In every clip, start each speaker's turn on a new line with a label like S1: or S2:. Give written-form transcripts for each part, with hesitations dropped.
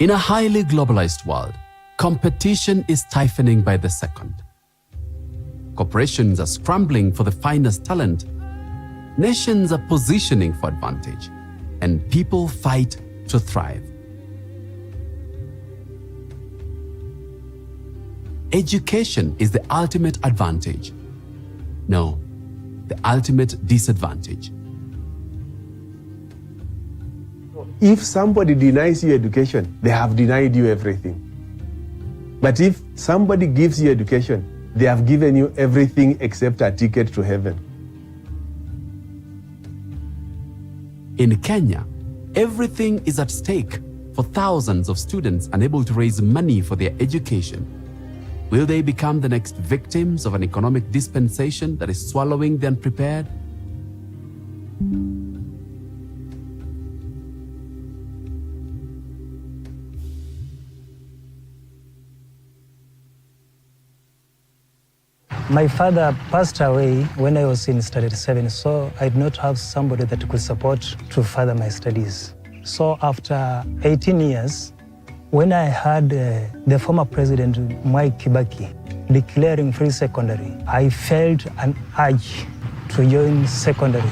S1: In a highly globalized world, competition is stifling by the second. Corporations are scrambling for the finest talent, nations are positioning for advantage, and people fight to thrive. Education is the ultimate advantage. No, the ultimate disadvantage.
S2: If somebody denies you education, they have denied you everything. But if somebody gives you education, they have given you everything except a ticket to heaven.
S1: In Kenya, everything is at stake for thousands of students unable to raise money for their education. Will they become the next victims of an economic dispensation that is swallowing the unprepared?
S3: My father passed away when I was in standard 7, so I did not have somebody that could support to further my studies. So after 18 years, when I heard the former president, Mwai Kibaki, declaring free secondary, I felt an urge to join secondary.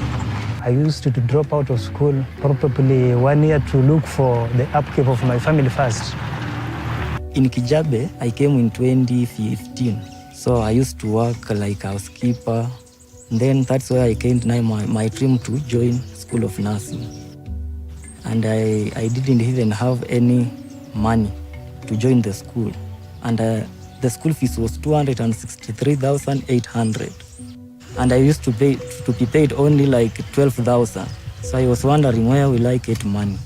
S3: I used to drop out of school probably 1 year to look for the upkeep of my family first.
S4: In Kijabe, I came in 2015. So I used to work like a housekeeper. And then that's where I came to my dream to join School of Nursing. And I didn't even have any money to join the school. And the school fees was 263,800. And I used to be paid only like 12,000. So I was wondering, where will I get money?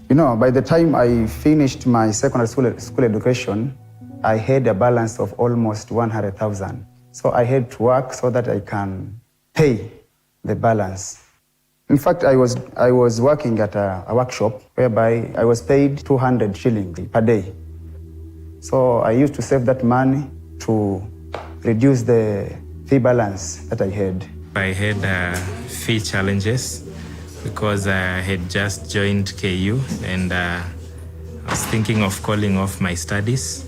S5: You know, by the time I finished my secondary school education, I had a balance of almost 100,000. So I had to work so that I can pay the balance. In fact, I was working at a workshop whereby I was paid 200 shillings per day. So I used to save that money to reduce the fee balance that I had.
S6: I had fee challenges because I had just joined KU and I was thinking of calling off my studies.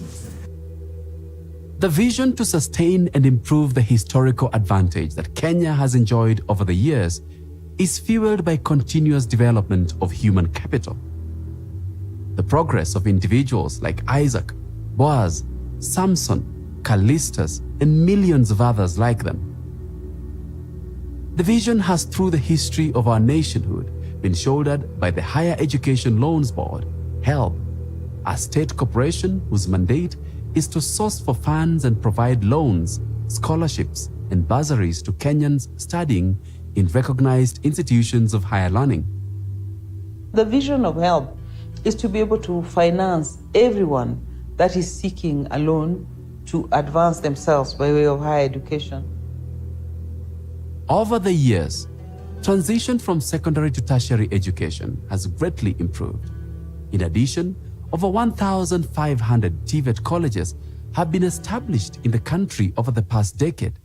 S1: The vision to sustain and improve the historical advantage that Kenya has enjoyed over the years is fueled by continuous development of human capital. The progress of individuals like Isaac, Boaz, Samson, Callistus, and millions of others like them. The vision has, through the history of our nationhood, been shouldered by the Higher Education Loans Board, HELB, a state corporation whose mandate is to source for funds and provide loans, scholarships, and bursaries to Kenyans studying in recognized institutions of higher learning.
S7: The vision of HELB is to be able to finance everyone that is seeking a loan to advance themselves by way of higher education.
S1: Over the years, transition from secondary to tertiary education has greatly improved. In addition, over 1,500 TVET colleges have been established in the country over the past decade.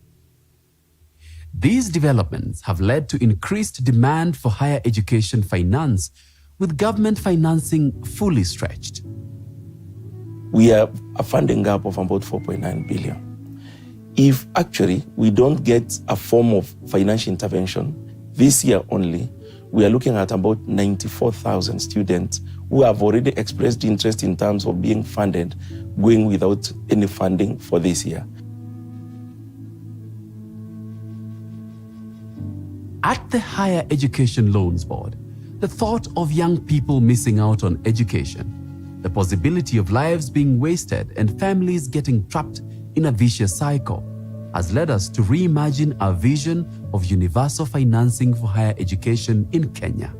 S1: These developments have led to increased demand for higher education finance, with government financing fully stretched.
S8: We have a funding gap of about 4.9 billion. If actually we don't get a form of financial intervention, this year only, we are looking at about 94,000 students who have already expressed interest in terms of being funded, going without any funding for this year.
S1: At the Higher Education Loans Board, the thought of young people missing out on education, the possibility of lives being wasted and families getting trapped in a vicious cycle, has led us to reimagine our vision of universal financing for higher education in Kenya.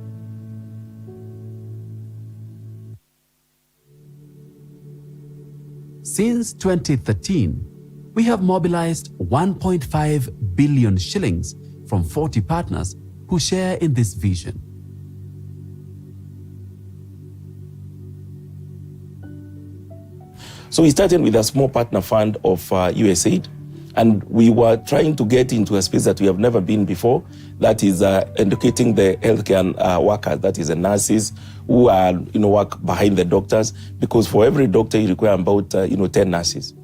S1: Since 2013, we have mobilized 1.5 billion shillings from 40 partners who share in this vision.
S8: So we started with a small partner fund of USAID, And we were trying to get into a space that we have never been before, that is educating the healthcare workers, that is the nurses who are, work behind the doctors, because for every doctor you require about, 10 nurses.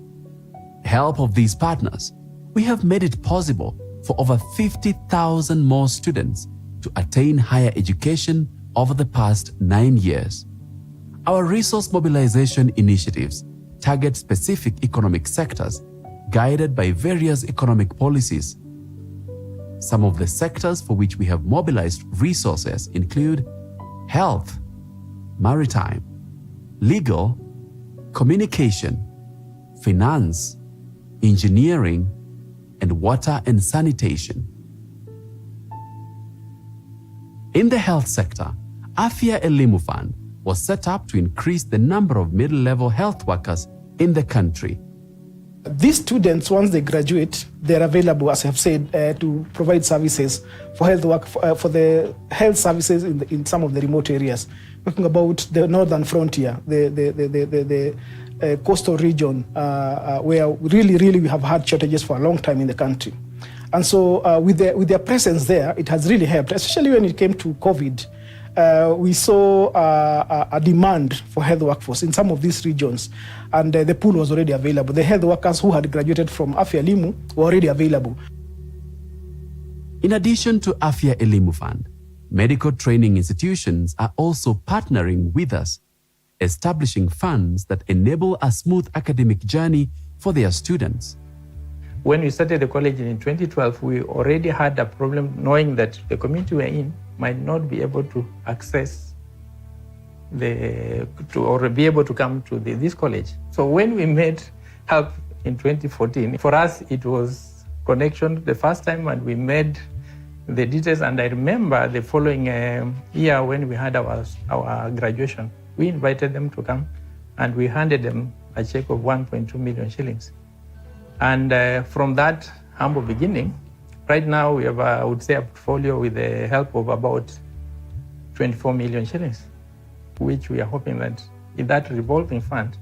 S1: Help of these partners, we have made it possible for over 50,000 more students to attain higher education over the past 9 years. Our resource mobilization initiatives target specific economic sectors guided by various economic policies. Some of the sectors for which we have mobilized resources include health, maritime, legal, communication, finance, engineering, and water and sanitation. In the health sector, Afya Elimu Fund was set up to increase the number of middle-level health workers in the country.
S9: These students, once they graduate, they're available, as I've said, to provide services for health work, for the health services in some of the remote areas. Talking about the northern frontier, the coastal region, where really we have had shortages for a long time in the country. And so with their presence there, it has really helped, especially when it came to COVID. We saw a demand for health workforce in some of these regions, and the pool was already available. The health workers who had graduated from Afya Elimu were already available.
S1: In addition to Afya Elimu Fund, medical training institutions are also partnering with us, establishing funds that enable a smooth academic journey for their students.
S10: When we started the college in 2012, we already had a problem knowing that the community we're in might not be able to access or be able to come to this college. So when we made help in 2014, for us it was connection the first time, and we made the details. And I remember the following year when we had our graduation, we invited them to come and we handed them a check of 1.2 million shillings. And from that humble beginning, right now we have, I would say, a portfolio with the help of about 24 million shillings, which we are hoping that in that revolving fund,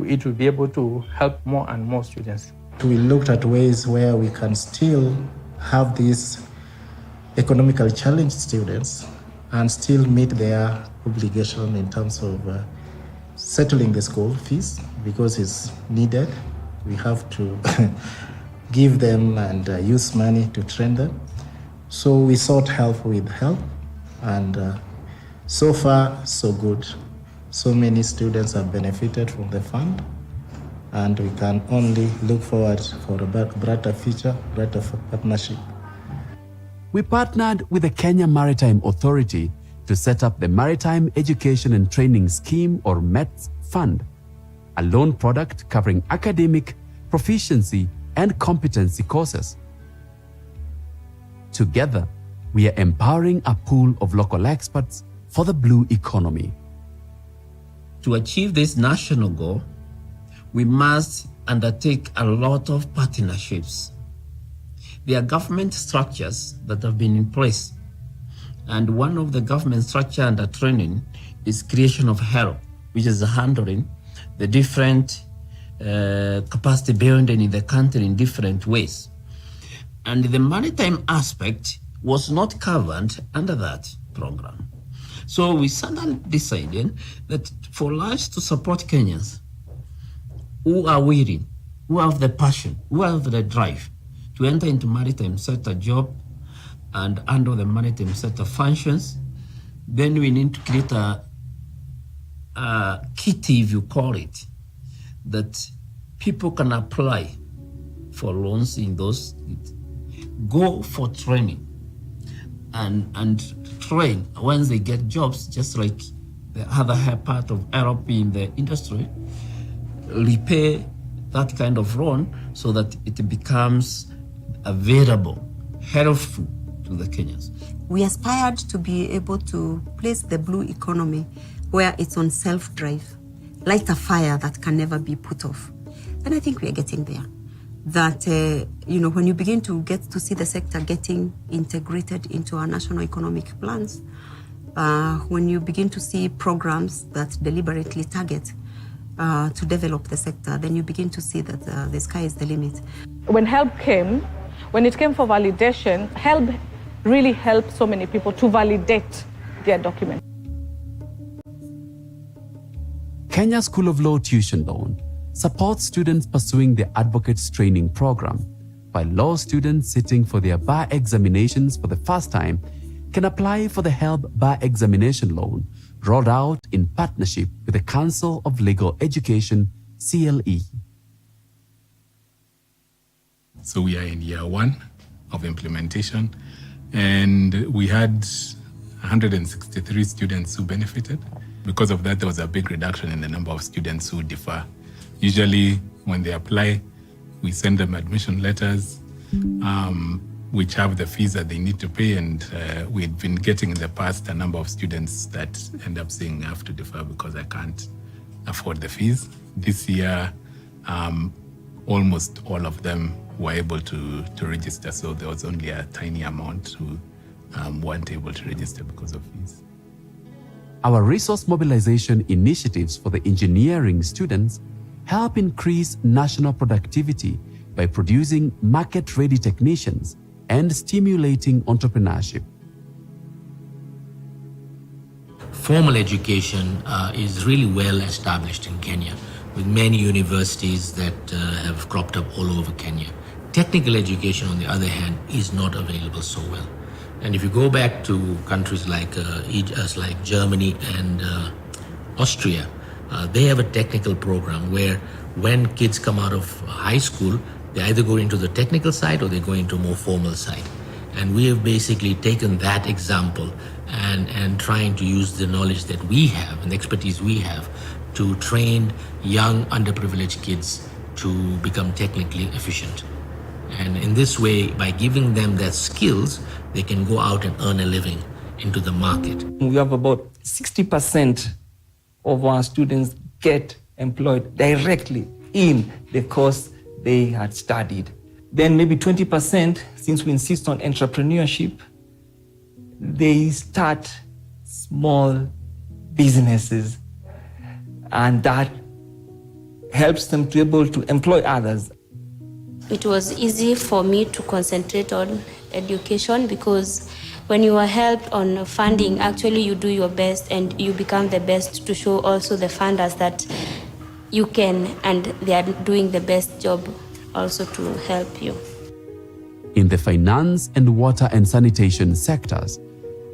S10: it will be able to help more and more students.
S11: We looked at ways where we can still have these economically challenged students and still meet their obligation in terms of settling the school fees, because it's needed. We have to give them and use money to train them. So we sought help with help, and so far, so good. So many students have benefited from the fund, and we can only look forward for a brighter future, brighter partnership.
S1: We partnered with the Kenya Maritime Authority to set up the Maritime Education and Training Scheme, or METS Fund, a loan product covering academic, proficiency, and competency courses. Together, we are empowering a pool of local experts for the blue economy.
S12: To achieve this national goal, we must undertake a lot of partnerships. There are government structures that have been in place, and one of the government structure under training is creation of HELP, which is handling the different capacity building in the country in different ways. And the maritime aspect was not covered under that program. So we suddenly decided that for us to support Kenyans who are willing, who have the passion, who have the drive to enter into maritime sector job and handle the maritime sector functions, then we need to create a kitty, if you call it, that people can apply for loans in those, go for training and train. Once they get jobs, just like the other part of Europe in the industry, repay that kind of loan so that it becomes available, helpful to the Kenyans.
S13: We aspired to be able to place the blue economy where it's on self-drive, light a fire that can never be put off. And I think we are getting there. That, when you begin to get to see the sector getting integrated into our national economic plans, when you begin to see programs that deliberately target to develop the sector, then you begin to see that the sky is the limit.
S14: When HELP came, when it came for validation, HELP really helped so many people to validate their documents.
S1: Kenya School of Law Tuition Loan supports students pursuing their advocates training program, while law students sitting for their bar examinations for the first time can apply for the HELP Bar Examination Loan, rolled out in partnership with the Council of Legal Education, CLE.
S15: So we are in year 1 of implementation, and we had 163 students who benefited. Because of that, there was a big reduction in the number of students who defer. Usually, when they apply, we send them admission letters, which have the fees that they need to pay, and we've been getting in the past a number of students that end up saying I have to defer because I can't afford the fees. This year, almost all of them were able to register, so there was only a tiny amount who weren't able to register because of fees.
S1: Our resource mobilization initiatives for the engineering students help increase national productivity by producing market-ready technicians and stimulating entrepreneurship.
S16: Formal education is really well established in Kenya, with many universities that have cropped up all over Kenya. Technical education, on the other hand, is not available so well. And if you go back to countries like Germany and Austria, they have a technical program where when kids come out of high school, they either go into the technical side or they go into a more formal side. And we have basically taken that example and trying to use the knowledge that we have and the expertise we have to train young underprivileged kids to become technically efficient. And in this way, by giving them their skills, they can go out and earn a living into the market.
S17: We have about 60% of our students get employed directly in the course they had studied. Then maybe 20%, since we insist on entrepreneurship, they start small businesses, and that helps them to be able to employ others.
S18: It was easy for me to concentrate on education because when you are helped on funding, actually you do your best and you become the best to show also the funders that you can, and they are doing the best job also to help you.
S1: In the finance and water and sanitation sectors,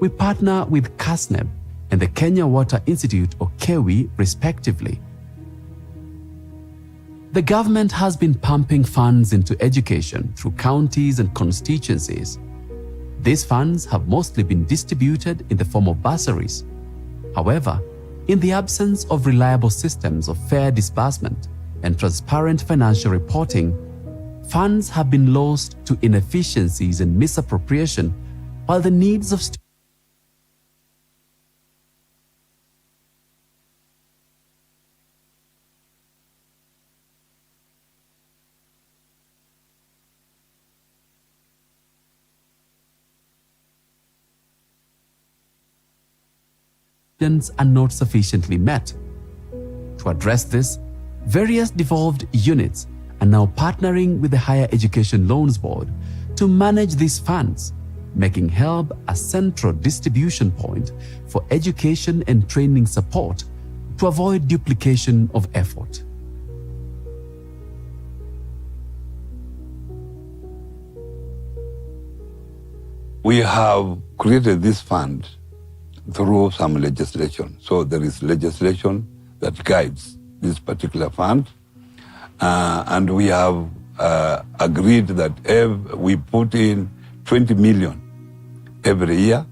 S1: we partner with CASNEB and the Kenya Water Institute, or KEWI, respectively. The government has been pumping funds into education through counties and constituencies. These funds have mostly been distributed in the form of bursaries. However, in the absence of reliable systems of fair disbursement and transparent financial reporting, funds have been lost to inefficiencies and misappropriation, while the needs of students are not sufficiently met. To address this, various devolved units are now partnering with the Higher Education Loans Board to manage these funds, making HELB a central distribution point for education and training support to avoid duplication of effort.
S19: We have created this fund through some legislation. So there is legislation that guides this particular fund. And we have agreed that we put in 20 million every year.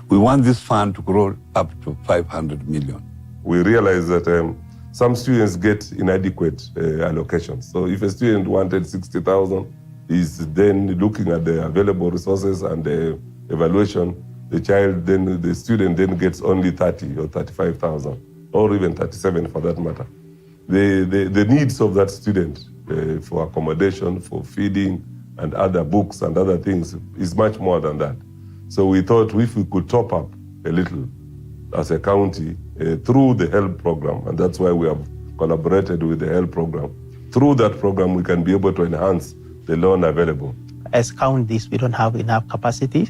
S19: We want this fund to grow up to 500 million.
S20: We realize that some students get inadequate allocations. So if a student wanted 60,000, he's then looking at the available resources and the evaluation. The student then gets only 30 or 35,000, or even 37 for that matter. The needs of that student for accommodation, for feeding, and other books and other things is much more than that. So we thought if we could top up a little as a county through the HELP program, and that's why we have collaborated with the HELP program. Through that program, we can be able to enhance the loan available.
S21: As counties, we don't have enough capacity,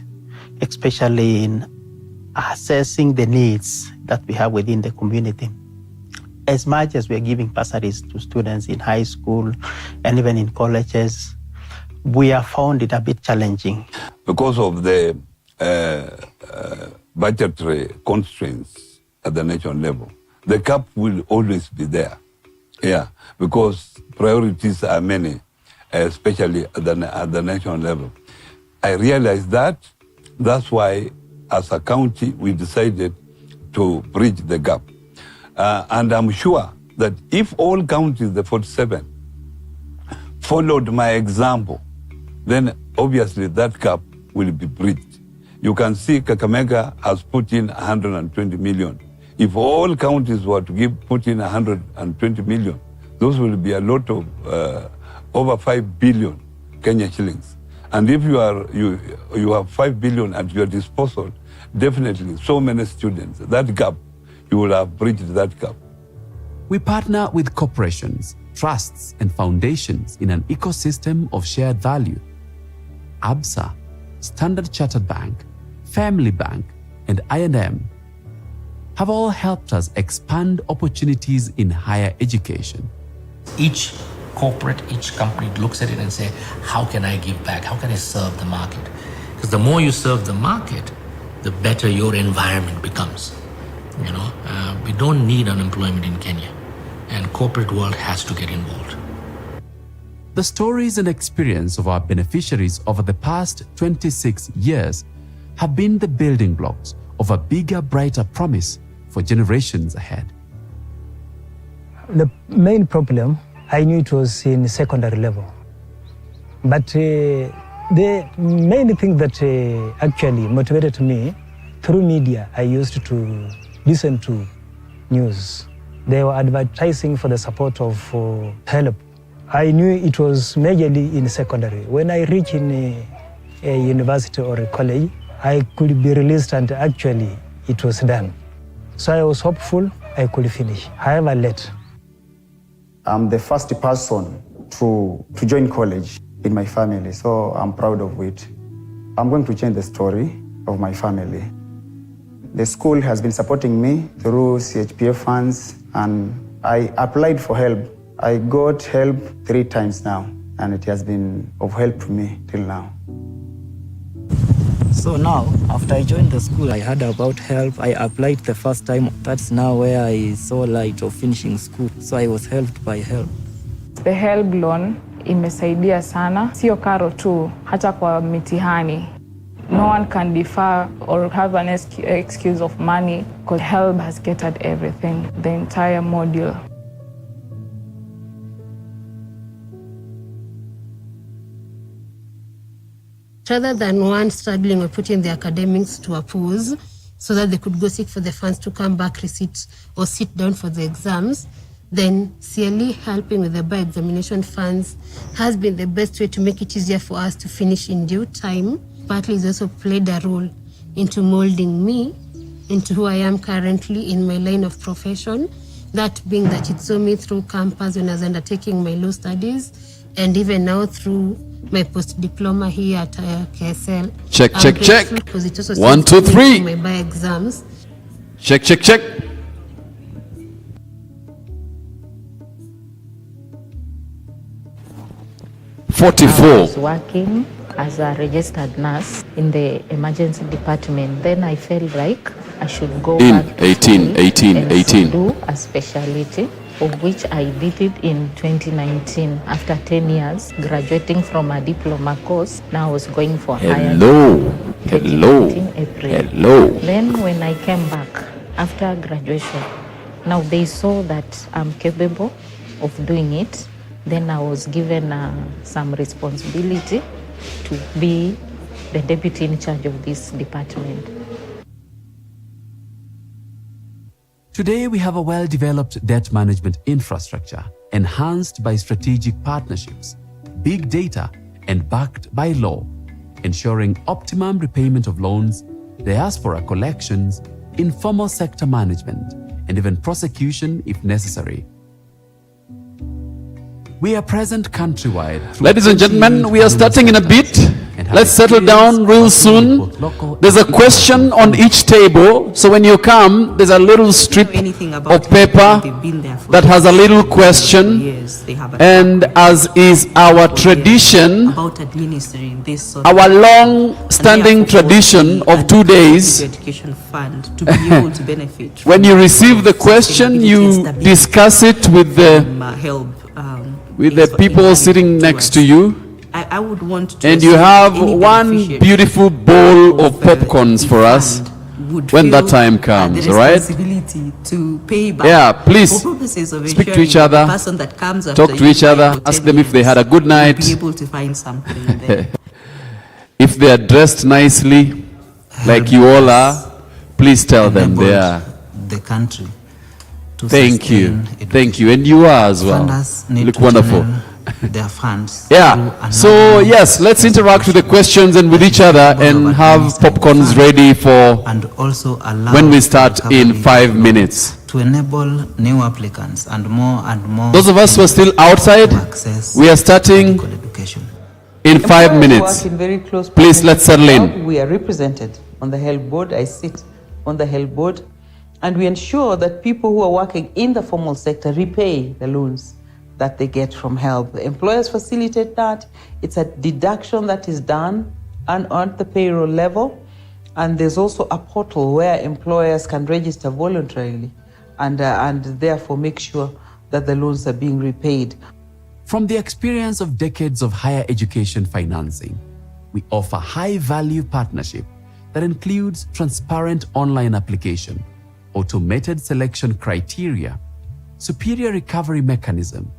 S21: especially in assessing the needs that we have within the community. As much as we are giving bursaries to students in high school and even in colleges, we have found it a bit challenging.
S19: Because of the budgetary constraints at the national level, the gap will always be there. Yeah, because priorities are many, especially at the national level. I realized that. That's why, as a county, we decided to bridge the gap. And I'm sure that if all counties, the 47, followed my example, then obviously that gap will be bridged. You can see Kakamega has put in 120 million. If all counties were to put in 120 million, those will be a lot of over 5 billion Kenya shillings. And if you have 5 billion at your disposal, definitely so many students, that gap, you will have bridged that gap.
S1: We partner with corporations, trusts, and foundations in an ecosystem of shared value. ABSA, Standard Chartered Bank, Family Bank, and I&M have all helped us expand opportunities in higher education.
S16: Each corporate, each company looks at it and say, how can I give back? How can I serve the market? Because the more you serve the market, the better your environment becomes. We don't need unemployment in Kenya, and corporate world has to get involved.
S1: The stories and experience of our beneficiaries over the past 26 years have been the building blocks of a bigger, brighter promise for generations ahead.
S3: The main problem, I knew it was in secondary level. But the main thing that actually motivated me, through media, I used to listen to news. They were advertising for the support of HELP. I knew it was majorly in secondary. When I reach in a university or a college, I could be released, and actually it was done. So I was hopeful I could finish, however late.
S5: I'm the first person to join college in my family, so I'm proud of it. I'm going to change the story of my family. The school has been supporting me through CHPF funds, and I applied for help. I got help 3 times now, and it has been of help to me till now.
S4: So now, after I joined the school, I heard about HELP. I applied the first time. That's now where I saw light of finishing school. So I was helped by HELP.
S22: The HELP loan imesaidia sana, sio karo tu, hata kwa mitihani. No one can defer or have an excuse of money because HELP has catered everything, the entire module.
S23: Rather than one struggling or putting the academics to a pause so that they could go seek for the funds to come back, receipt, or sit down for the exams, then CLE helping with the by-examination funds has been the best way to make it easier for us to finish in due time. Partly it's also played a role into molding me into who I am currently in my line of profession, that being that it saw me through campus when I was undertaking my law studies, and even now through my post-diploma here at KSL.
S1: Check. 1, 2, 3.
S23: My by-exams.
S1: Check. 44.
S24: I was working as a registered nurse in the emergency department. Then I felt like I should go back to
S1: 18.
S24: do a specialty, of which I did it in 2019. After 10 years, graduating from a diploma course, now I was going for higher degree. April. Then when I came back after graduation, now they saw that I'm capable of doing it. Then I was given some responsibility to be the deputy in charge of this department.
S1: Today, we have a well-developed debt management infrastructure enhanced by strategic partnerships, big data, and backed by law, ensuring optimum repayment of loans, diaspora collections, informal sector management, and even prosecution if necessary. We are present countrywide.
S2: Ladies and gentlemen, we are starting in a bit. Let's settle down real soon. There's a question on each table. So when you come, there's a little strip of paper that has a little question. And as is our tradition, our long-standing tradition of 2 days, when you receive the question, you discuss it with the people sitting next to you.
S13: I would want to,
S2: and you have one beautiful bowl of popcorns for us when that time comes, all right?
S13: To pay back.
S2: Yeah, please
S13: for purposes of
S2: speak to
S13: ensuring
S2: each other,
S13: the person that comes
S2: talk
S13: after
S2: to each
S13: you
S2: other,
S13: for
S2: ask
S13: 10
S2: them if they had a good night.
S13: be able to find something there.
S2: If they are dressed nicely, like you all are, please tell them they are.
S6: The country.
S2: Thank you. Thank you. And you are as well.
S6: Need
S2: Look
S6: to
S2: wonderful.
S6: Their funds.
S2: Yeah. So yes, let's interact with the questions and with each other and have popcorns ready for
S6: and also allow
S2: when we start in 5 minutes.
S6: To enable new applicants and more.
S2: Those of us who are still outside, we are starting in 5 minutes. Please let's settle in.
S7: We are represented on the health board. I sit on the health board, and we ensure that people who are working in the formal sector repay the loans that they get from HELP. The employers facilitate that. It's a deduction that is done and on the payroll level. And there's also a portal where employers can register voluntarily and therefore make sure that the loans are being repaid.
S1: From the experience of decades of higher education financing, we offer high-value partnership that includes transparent online application, automated selection criteria, superior recovery mechanism,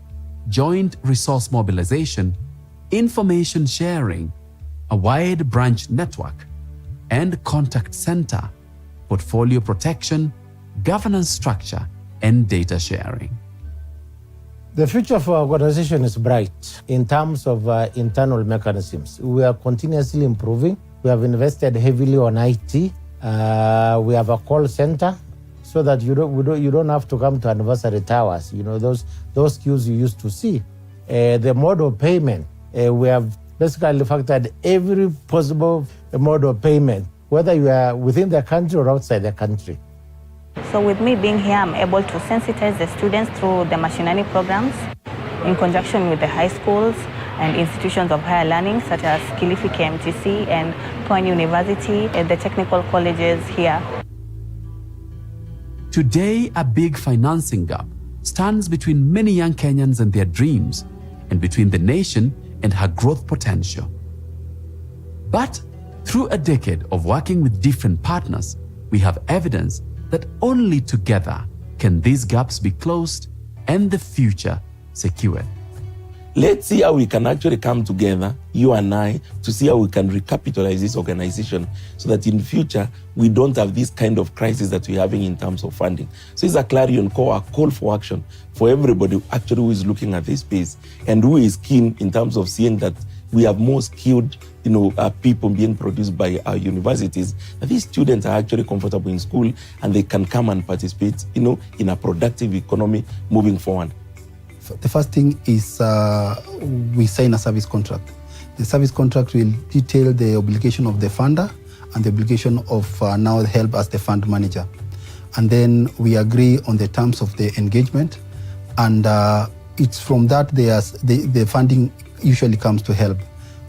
S1: joint resource mobilization, information sharing, a wide branch network, and contact center, portfolio protection, governance structure, and data sharing.
S8: The future for our organization is bright in terms of internal mechanisms. We are continuously improving. We have invested heavily on IT. We have a call center, so that you don't have to come to anniversary towers. You know, those queues you used to see. The mode of payment, we have basically factored every possible mode of payment, whether you are within the country or outside the country.
S25: So with me being here, I'm able to sensitize the students through the machine learning programs in conjunction with the high schools and institutions of higher learning such as Kilifi KMTC and Pwani University and the technical colleges here.
S1: Today, a big financing gap stands between many young Kenyans and their dreams, and between the nation and her growth potential. But through a decade of working with different partners, we have evidence that only together can these gaps be closed and the future secured.
S26: Let's see how we can actually come together, you and I, to see how we can recapitalize this organization so that in future, we don't have this kind of crisis that we're having in terms of funding. So it's a clarion call, a call for action for everybody actually who is looking at this space and who is keen in terms of seeing that we have more skilled people being produced by our universities, that these students are actually comfortable in school and they can come and participate in a productive economy moving forward.
S27: The first thing is we sign a service contract. The service contract will detail the obligation of the funder and the obligation of now HELP as the fund manager. And then we agree on the terms of the engagement. And it's from that the funding usually comes to HELP.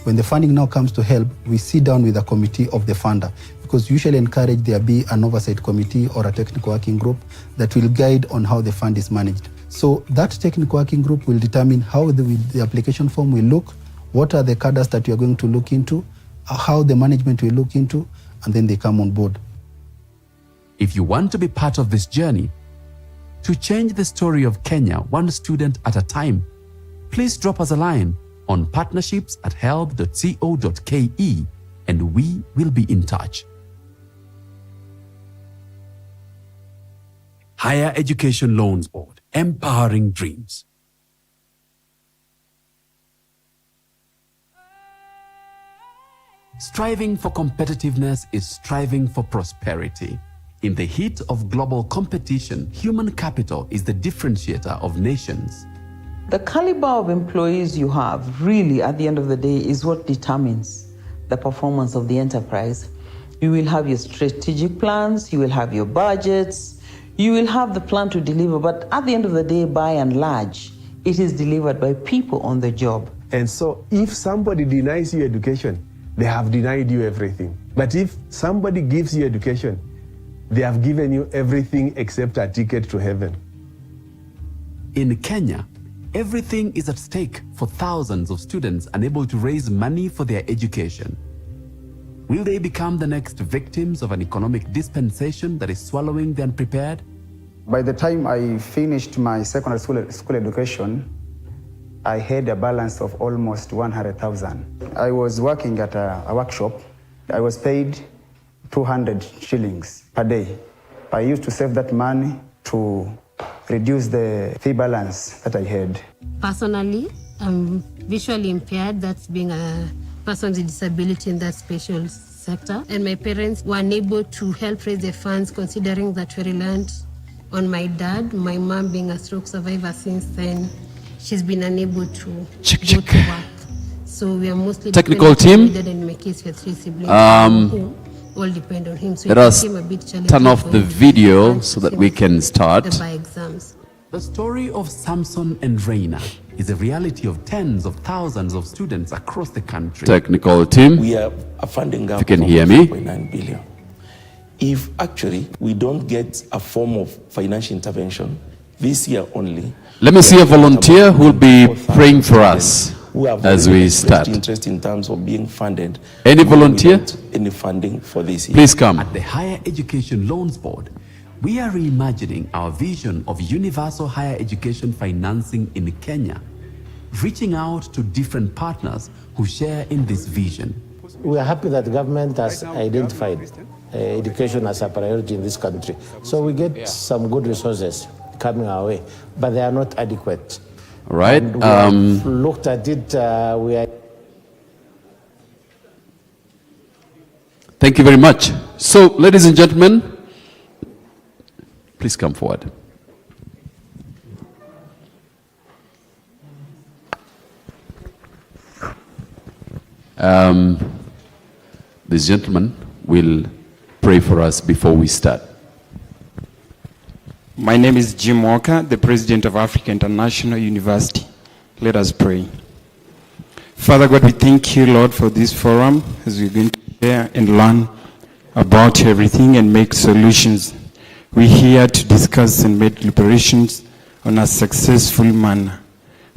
S27: When the funding now comes to HELP, we sit down with a committee of the funder, because usually encourage there be an oversight committee or a technical working group that will guide on how the fund is managed. So that technical working group will determine how the application form will look, what are the cadres that you are going to look into, how the management will look into, and then they come on board.
S1: If you want to be part of this journey, to change the story of Kenya one student at a time, please drop us a line on partnerships@help.co.ke and we will be in touch. Higher Education Loans Board, empowering dreams. Striving for competitiveness is striving for prosperity. In the heat of global competition, human capital is the differentiator of nations.
S7: The caliber of employees you have, really, at the end of the day, is what determines the performance of the enterprise. You will have your strategic plans, you will have your budgets, you will have the plan to deliver, but at the end of the day, by and large, it is delivered by people on the job.
S9: And so if somebody denies you education, they have denied you everything. But if somebody gives you education, they have given you everything except a ticket to heaven.
S1: In Kenya, everything is at stake for thousands of students unable to raise money for their education. Will they become the next victims of an economic dispensation that is swallowing the unprepared?
S5: By the time I finished my secondary school education, I had a balance of almost 100,000. I was working at a workshop. I was paid 200 shillings per day. I used to save that money to reduce the fee balance that I had.
S23: Personally, I'm visually impaired, that's being a person with disability in that special sector. And my parents were unable to help raise the funds considering that we're reliant on my dad, my mom being a stroke survivor since then. She's been unable to go to work. So we are mostly
S2: technical team.
S23: And in my case, we have 3 siblings who all depend on him. So
S2: let us turn off the video so that we can start.
S23: The exams.
S1: The story of Samson and Reina is a reality of tens of thousands of students across the country.
S2: Technical team.
S26: We have a funding gap.
S2: If you can hear me.
S26: 4.9 billion. If actually we don't get a form of financial intervention this year only.
S2: Let me see a volunteer who will be praying for us as we start.
S26: Interest in terms of being funded.
S2: Any volunteer?
S26: Any funding for this year.
S2: Please come.
S1: At the Higher Education Loans Board, we are reimagining our vision of universal higher education financing in Kenya, reaching out to different partners who share in this vision.
S8: We are happy that the government has identified education as a priority in this country. So we get some good resources coming our way, but they are not adequate.
S2: All right.
S8: We have looked at it. We are.
S2: Thank you very much. So, ladies and gentlemen, please come forward. This gentleman will pray for us before we start.
S10: My name is Jim Walker, the President of Africa International University. Let us pray. Father God, we thank you, Lord, for this forum as we're going to share and learn about everything and make solutions. We're here to discuss and make deliberations on a successful manner.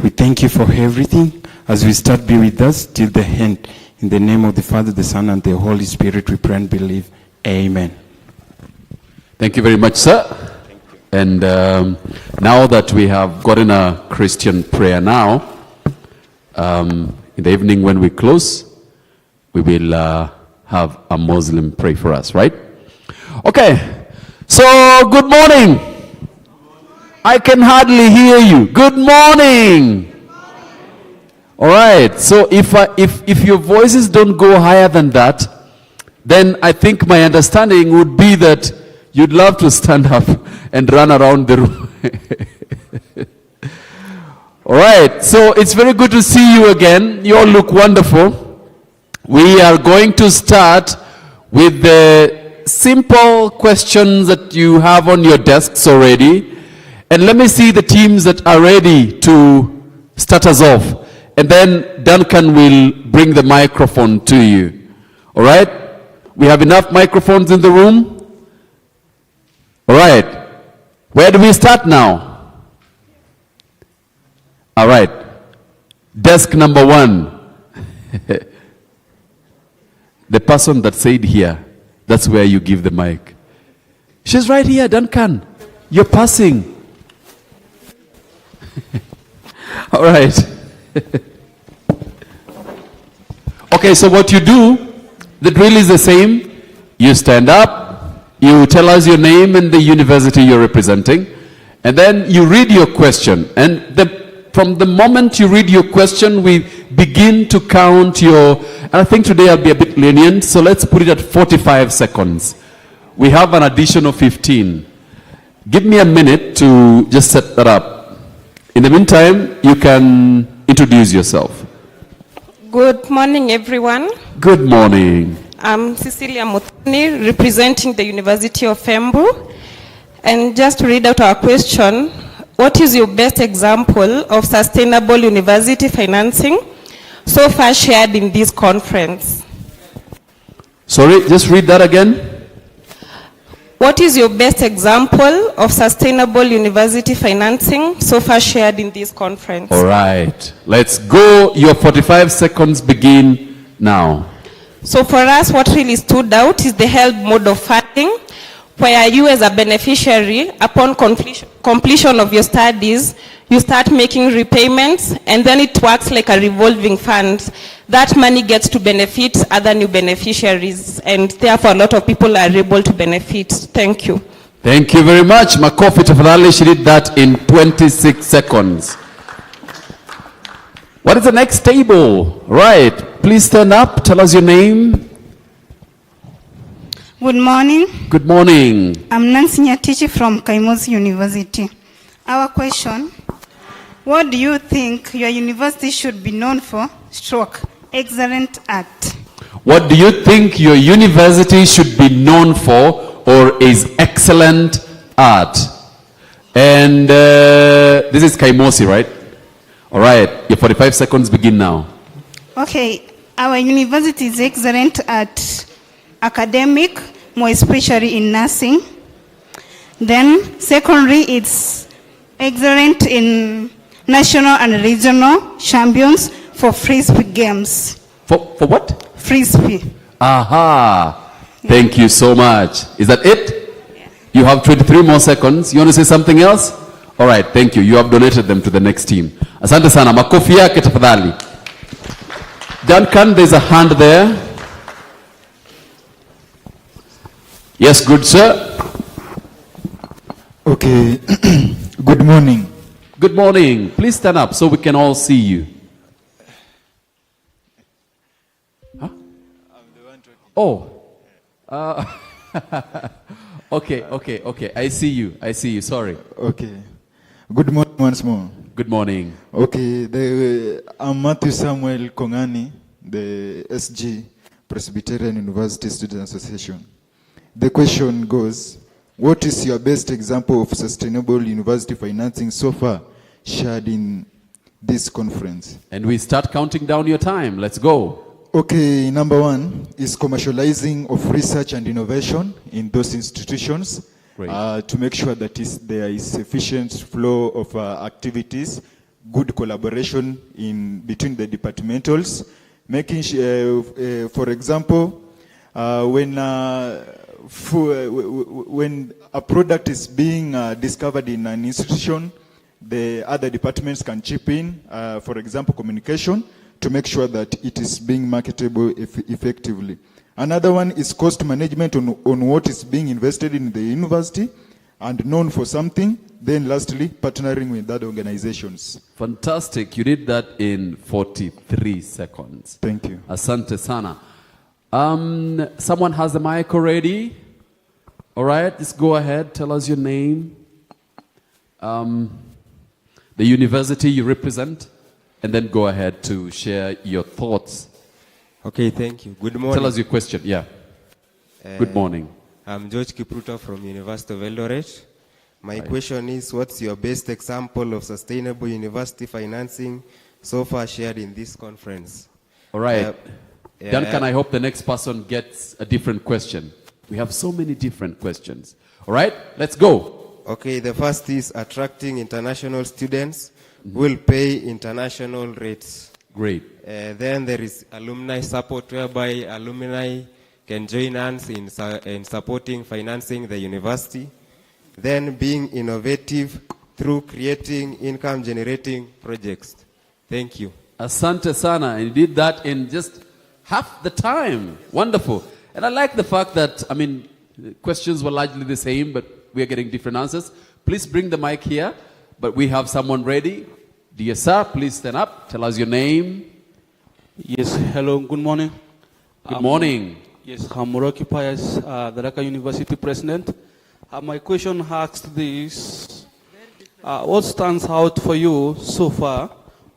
S10: We thank you for everything. As we start, be with us till the end. In the name of the Father, the Son, and the Holy Spirit, we pray and believe. Amen.
S2: Thank you very much, sir. And now that we have gotten a Christian prayer now, in the evening when we close, we will have a Muslim pray for us, right? Okay, so good morning. I can hardly hear you. Good morning. All right, so if your voices don't go higher than that, then I think my understanding would be that you'd love to stand up and run around the room. All right, so it's very good to see you again. You all look wonderful. We are going to start with the simple questions that you have on your desks already. And let me see the teams that are ready to start us off. And then Duncan will bring the microphone to you. All right? We have enough microphones in the room? All right. Where do we start now? All right. Desk number 1. The person that said here, that's where you give the mic. She's right here, Duncan. You're passing. All right. Okay, so what you do, the drill is the same. You stand up, you tell us your name and the university you're representing, and then you read your question. And from the moment you read your question, we begin to count your, and I think today I'll be a bit lenient, so let's put it at 45 seconds. We have an additional 15. Give me a minute to just set that up. In the meantime, you can introduce yourself.
S11: Good morning, everyone.
S2: Good morning.
S11: I'm Cecilia Muthoni, representing the University of Embu. And just to read out our question, what is your best example of sustainable university financing so far shared in this conference?
S2: Sorry, just read that again.
S11: What is your best example of sustainable university financing so far shared in this conference?
S2: All right, let's go. Your 45 seconds begin now.
S11: So for us, what really stood out is the HELB mode of funding, where you as a beneficiary, upon completion of your studies, you start making repayments, and then it works like a revolving fund. That money gets to benefit other new beneficiaries, and therefore a lot of people are able to benefit. Thank you.
S2: Thank you very much. Makofi tafadhali, she did that in 26 seconds. What is the next table? Right, please stand up, tell us your name.
S12: Good morning.
S2: Good morning.
S12: I'm Nancy Nyatichi from Kaimosi University. Our question, what do you think your university should be known for? Stroke, excellent at.
S2: What do you think your university should be known for or is excellent at? And this is Kaimosi, right? All right, your 45 seconds begin now.
S12: Okay, our university is excellent at academic, more especially in nursing. Then secondary, it's excellent in national and regional champions for frisbee games.
S2: For what?
S12: Frisbee.
S2: Aha. Thank you so much. Is that it? Yeah. You have 23 more seconds. You want to say something else? All right, thank you. You have donated them to the next team. Asante sana. Makofi yake tafadhali. Duncan, there's a hand there. Yes, good sir.
S14: Okay. Good morning.
S2: Good morning. Please stand up so we can all see you. Huh? Oh. Okay. I see you. Sorry.
S14: Okay. Good morning once more.
S2: Good morning.
S14: Okay. I'm Matthew Samuel Kongani, the SG, Presbyterian University Student Association. The question goes, what is your best example of sustainable university financing so far shared in this conference?
S2: And we start counting down your time. Let's go.
S14: Okay, number one is commercializing of research and innovation in those institutions to make sure that there is sufficient flow of activities, good collaboration between the departmentals, making sure, for example, when a product is being discovered in an institution, the other departments can chip in, for example, communication, to make sure that it is being marketable effectively. Another one is cost management on what is being invested in the university and known for something. Then lastly, partnering with other organizations.
S2: Fantastic. You did that in 43 seconds.
S14: Thank you.
S2: Asante sana. Someone has the mic already? All right, just go ahead. Tell us your name, the university you represent, and then go ahead to share your thoughts.
S15: Okay, thank you. Good morning.
S2: Tell us your question. Yeah. Good morning.
S15: I'm George Kipruto from University of Eldoret. My question is, what's your best example of sustainable university financing so far shared in this conference?
S2: All right. Duncan, I hope the next person gets a different question. We have so many different questions. All right, let's go.
S15: Okay, the first is attracting international students who will pay international rates.
S2: Great.
S15: Then there is alumni support, whereby alumni can join hands in supporting financing the university. Then being innovative through creating income-generating projects. Thank you.
S2: Asante sana. And you did that in just half the time. Wonderful. And I like the fact that, questions were largely the same, but we are getting different answers. Please bring the mic here, but we have someone ready. Dear sir, please stand up. Tell us your name.
S17: Yes, hello, good morning.
S2: Good morning.
S17: Yes, I'm Moroki Pius, the Dhaka University President. My question asks this. What stands out for you so far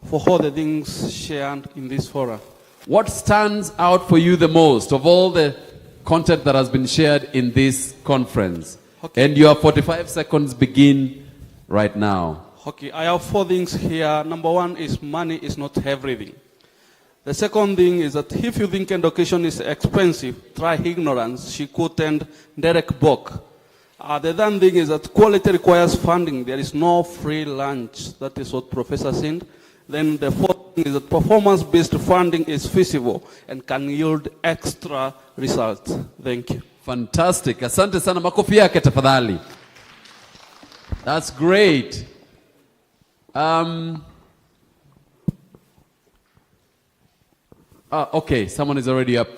S17: for all the things shared in this forum?
S1: What stands out for you the most of all the content that has been shared in this conference?
S17: Okay.
S1: And your 45 seconds begin right now.
S17: Okay, I have 4 things here. Number 1 is money is not everything. The second thing is that if you think education is expensive, try ignorance. She quoted Derek Bock. The third thing is that quality requires funding. There is no free lunch. That is what Professor said. Then the fourth thing is that performance-based funding is feasible and can yield extra results. Thank you.
S1: Fantastic. Asante sana, makofi yake tafadhali. That's great. Okay, someone is already up.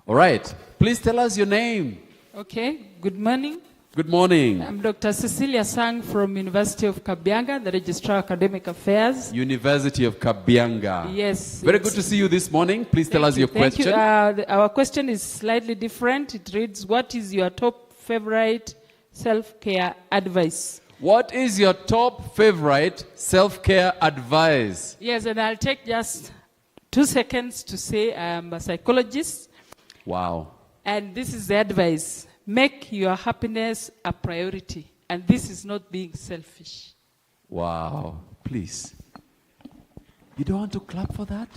S1: All right. Please tell us your name.
S3: Okay, good morning.
S1: Good morning.
S3: I'm Dr. Cecilia Sang from University of Kabianga, the Registrar of Academic Affairs.
S1: University of Kabianga.
S3: Yes.
S1: Very good to see you this morning. Please tell us your question.
S3: Our question is slightly different. It reads, what is your top favorite self-care advice?
S1: What is your top favorite self-care advice?
S3: Yes, and I'll take just 2 seconds to say I am a psychologist.
S1: Wow.
S3: And this is the advice. Make your happiness a priority. And this is not being selfish.
S1: Wow. Please. You don't want to clap for that?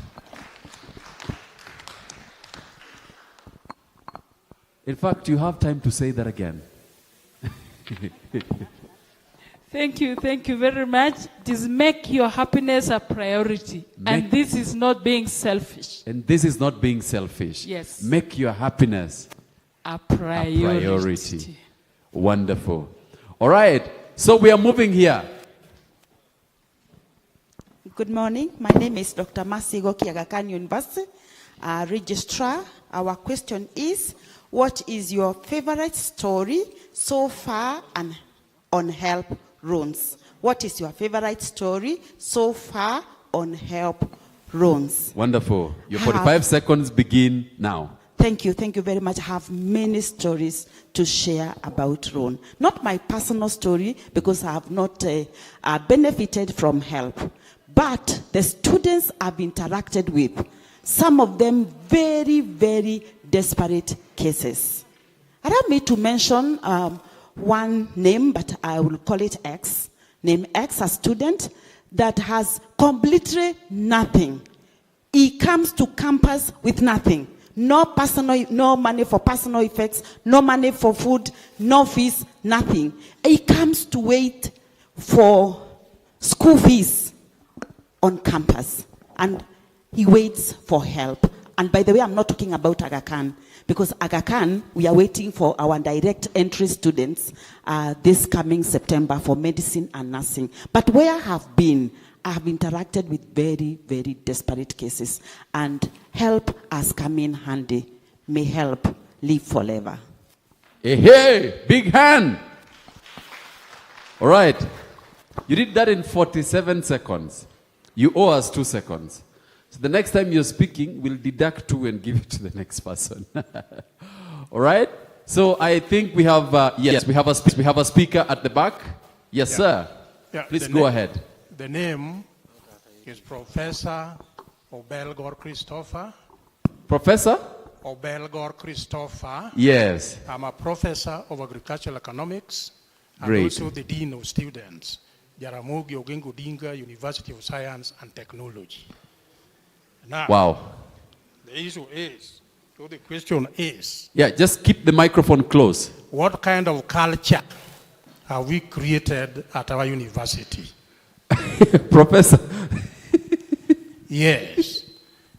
S1: In fact, you have time to say that again.
S3: Thank you very much. It is make your happiness a priority. And this is not being selfish.
S1: And this is not being selfish.
S3: Yes.
S1: Make your happiness
S3: a priority.
S1: Wonderful. All right. So we are moving here.
S4: Good morning. My name is Dr. Masigo Kiagakan University, Registrar. Our question is, what is your favorite story so far and on help runs? What is your favorite story so far on help runs?
S1: Wonderful. Your 45 seconds begin now.
S4: Thank you very much. I have many stories to share about Ron. Not my personal story, because I have not benefited from help. But the students I've interacted with, some of them very, very desperate cases. Allow me to mention one name, but I will call it X. Name X, a student that has completely nothing. He comes to campus with nothing. No money for personal effects, no money for food, no fees, nothing. He comes to wait for school fees on campus, and he waits for help. And by the way, I'm not talking about Aga Khan, because Aga Khan, we are waiting for our direct entry students this coming September for medicine and nursing. But where I have been, I have interacted with very, very desperate cases, and help has come in handy. May help live forever.
S1: Hey, big hand. All right. You did that in 47 seconds. You owe us 2 seconds. So the next time you're speaking, we'll deduct 2 and give it to the next person. All right? So I think we have, we have a speaker at the back. Yes, sir.
S16: Yeah,
S1: please go ahead.
S16: The name is Professor Obelgor Christopher.
S1: Professor?
S16: Obelgor Christopher.
S1: Yes.
S16: I'm a professor of agricultural economics and
S1: Great.
S16: also the dean of students, Jaramogi Oginga Odinga University of Science and Technology. Now,
S1: Wow.
S16: the issue is, so the question is,
S1: Yeah, just keep the microphone close.
S16: what kind of culture have we created at our university?
S1: Professor.
S16: Yes.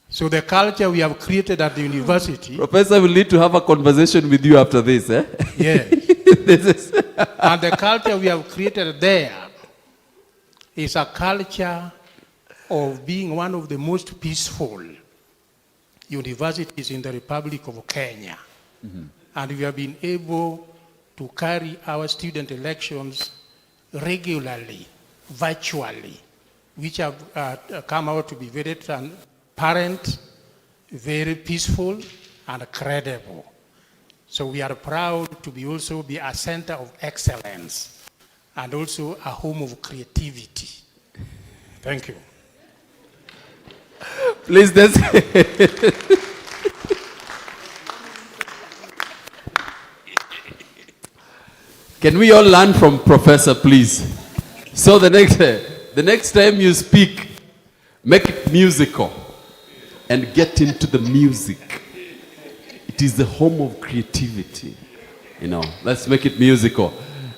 S16: So the culture we have created at the university.
S1: Professor, we'll need to have a conversation with you after this. Eh?
S16: Yes. And the culture we have created there is a culture of being one of the most peaceful universities in the Republic of Kenya.
S1: Mm-hmm.
S16: And we have been able to carry our student elections regularly, virtually, which have come out to be very transparent, very peaceful, and credible. So we are proud to be also be a center of excellence and also a home of creativity. Thank you.
S2: Please, this. Can we all learn from Professor, please? So the next time you speak, make it musical and get into the music. It is the home of creativity. You know, let's make it musical.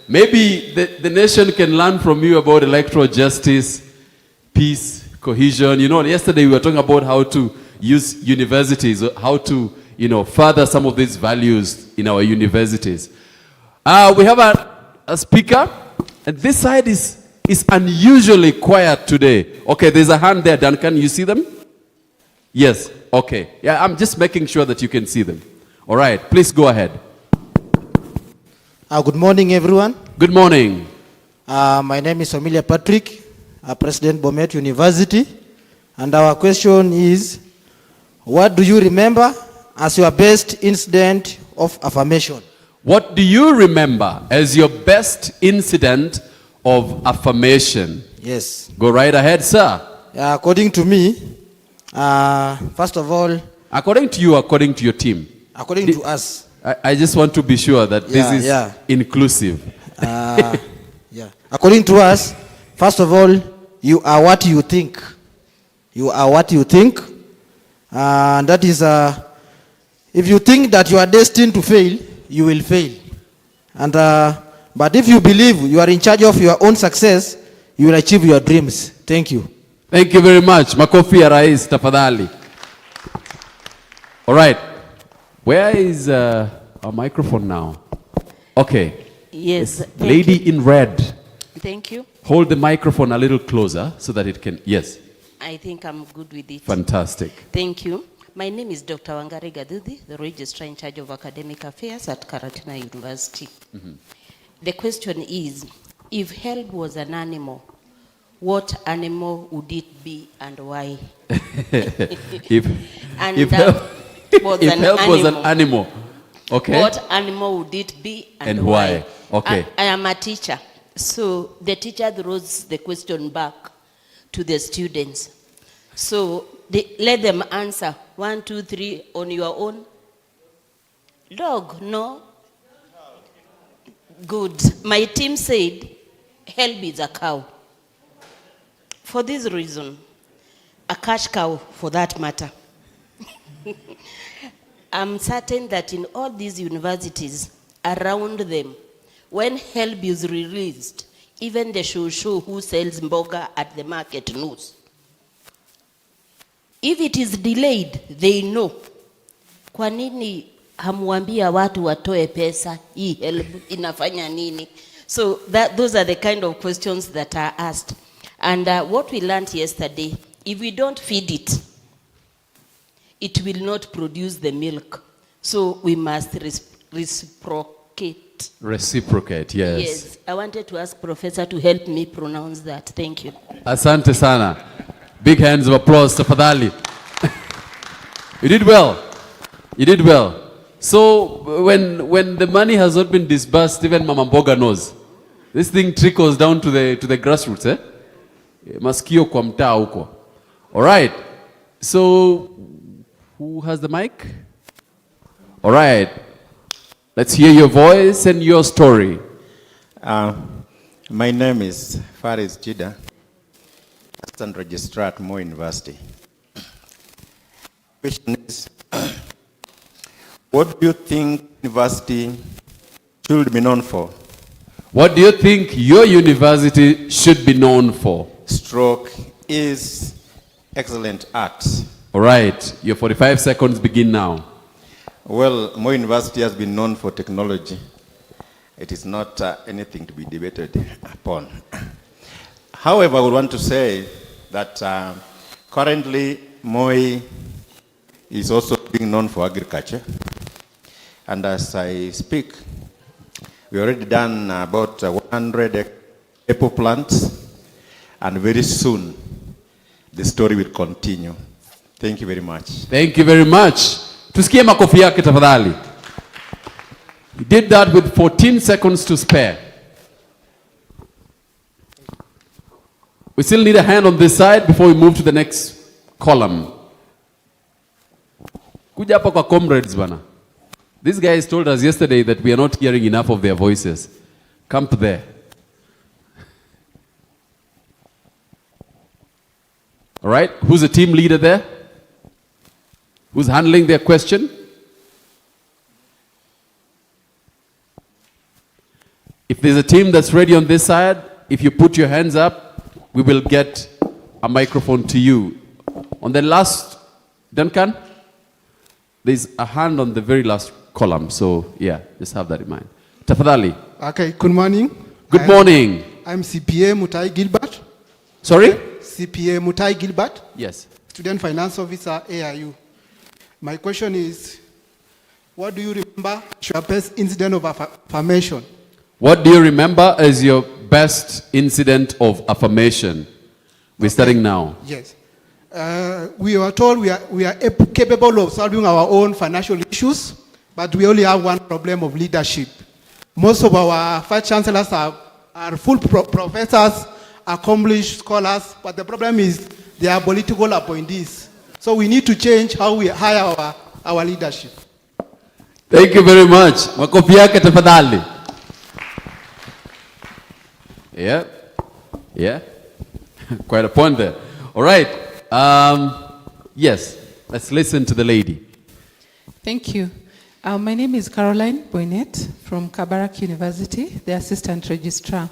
S2: Maybe the nation can learn from you about electoral justice, peace, cohesion. You know, yesterday we were talking about how to use universities, how to, you know, further some of these values in our universities. We have a speaker, and this side is unusually quiet today. Okay, there's a hand there, Duncan. You see them? Yes. Okay. Yeah, I'm just making sure that you can see them. All right. Please go ahead.
S13: Good morning, everyone.
S2: Good morning.
S13: My name is Amelia Patrick, President Bomet University, and our question is, what do you remember as your best incident of affirmation?
S2: What do you remember as your best incident of affirmation?
S13: Yes.
S2: Go right ahead, sir.
S13: According to me, first of all...
S2: According to you, according to your team?
S13: According to us.
S2: I just want to be sure that this is inclusive.
S13: According to us, first of all, you are what you think. You are what you think. And that is, if you think that you are destined to fail, you will fail. And but if you believe you are in charge of your own success, you will achieve your dreams. Thank you.
S2: Thank you very much. Makofi ya Rais, tafadhali. All right. Where is our microphone now? Okay.
S18: Yes.
S2: Lady in red.
S18: Thank you.
S2: Hold the microphone a little closer so that it can, yes.
S18: I think I'm good with it.
S2: Fantastic.
S18: Thank you. My name is Dr. Wangari Gadudi, the Registrar in charge of Academic Affairs at Karatina University.
S2: Mm-hmm.
S18: The question is, if HELB was an animal, what animal would it be and why?
S2: If
S18: HELB
S2: was an animal, okay.
S18: What animal would it be and
S2: why? Okay.
S18: I am a teacher, so the teacher throws the question back to the students. So let them answer 1, 2, 3 on your own. Dog, no? Good. My team said HELB is a cow. For this reason, a cash cow for that matter. I'm certain that in all these universities around them, when HELB is released, even the shosho who sells mboga at the market knows. If it is delayed, they know. Kwa nini hamwambia watu watoe pesa, hii HELB inafanya nini? So those are the kind of questions that are asked. And what we learned yesterday, if we don't feed it, it will not produce the milk. So we must reciprocate.
S2: Reciprocate, yes.
S18: Yes. I wanted to ask Professor to help me pronounce that. Thank you.
S2: Asante sana. Big hands of applause, tafadhali. You did well. You did well. So when the money has not been disbursed, even Mama Mboga knows. This thing trickles down to the grassroots, eh? Masikio kwa mtaa huko. All right. So who has the mic? All right. Let's hear your voice and your story.
S19: My name is Faris Jida, Assistant Registrar at Moi University. Question is, what do you think university should be known for?
S2: What do you think your university should be known for?
S19: Stroke is excellent arts.
S2: All right. Your 45 seconds begin now.
S19: Well, Moi University has been known for technology. It is not anything to be debated upon. However, I would want to say that currently Moi is also being known for agriculture. And as I speak, we already done about 100 apple plants, and very soon the story will continue. Thank you very much.
S2: Thank you very much. Tusikie makofi yake tafadhali. He did that with 14 seconds to spare.
S1: We still need a hand on this side before we move to the next column. Kuja hapa kwa comrades bana. These guys told us yesterday that we are not hearing enough of their voices. Come to there. All right, who's the team leader there? Who's handling their question? If there's a team that's ready on this side, if you put your hands up, we will get a microphone to you. On the last, Duncan, there's a hand on the very last column. So yeah, just have that in mind. Tafadhali.
S6: Okay, good morning.
S1: Good morning.
S6: I'm CPA Mutai Gilbert.
S1: Sorry?
S6: CPA Mutai Gilbert.
S1: Yes.
S6: Student Finance Officer, AIU. My question is, what do you remember as your best incident of affirmation?
S1: What do you remember as your best incident of affirmation? We're starting now.
S6: Yes. We were told we are capable of solving our own financial issues, but we only have one problem of leadership. Most of our vice chancellors are full professors, accomplished scholars, but the problem is they are political appointees. So we need to change how we hire our leadership.
S1: Thank you very much. Makofi yake tafadhali. Yeah. Yeah. Quite a point there. All right. Yes. Let's listen to the lady.
S20: Thank you. My name is Caroline Boynet from Kabarak University, the Assistant Registrar.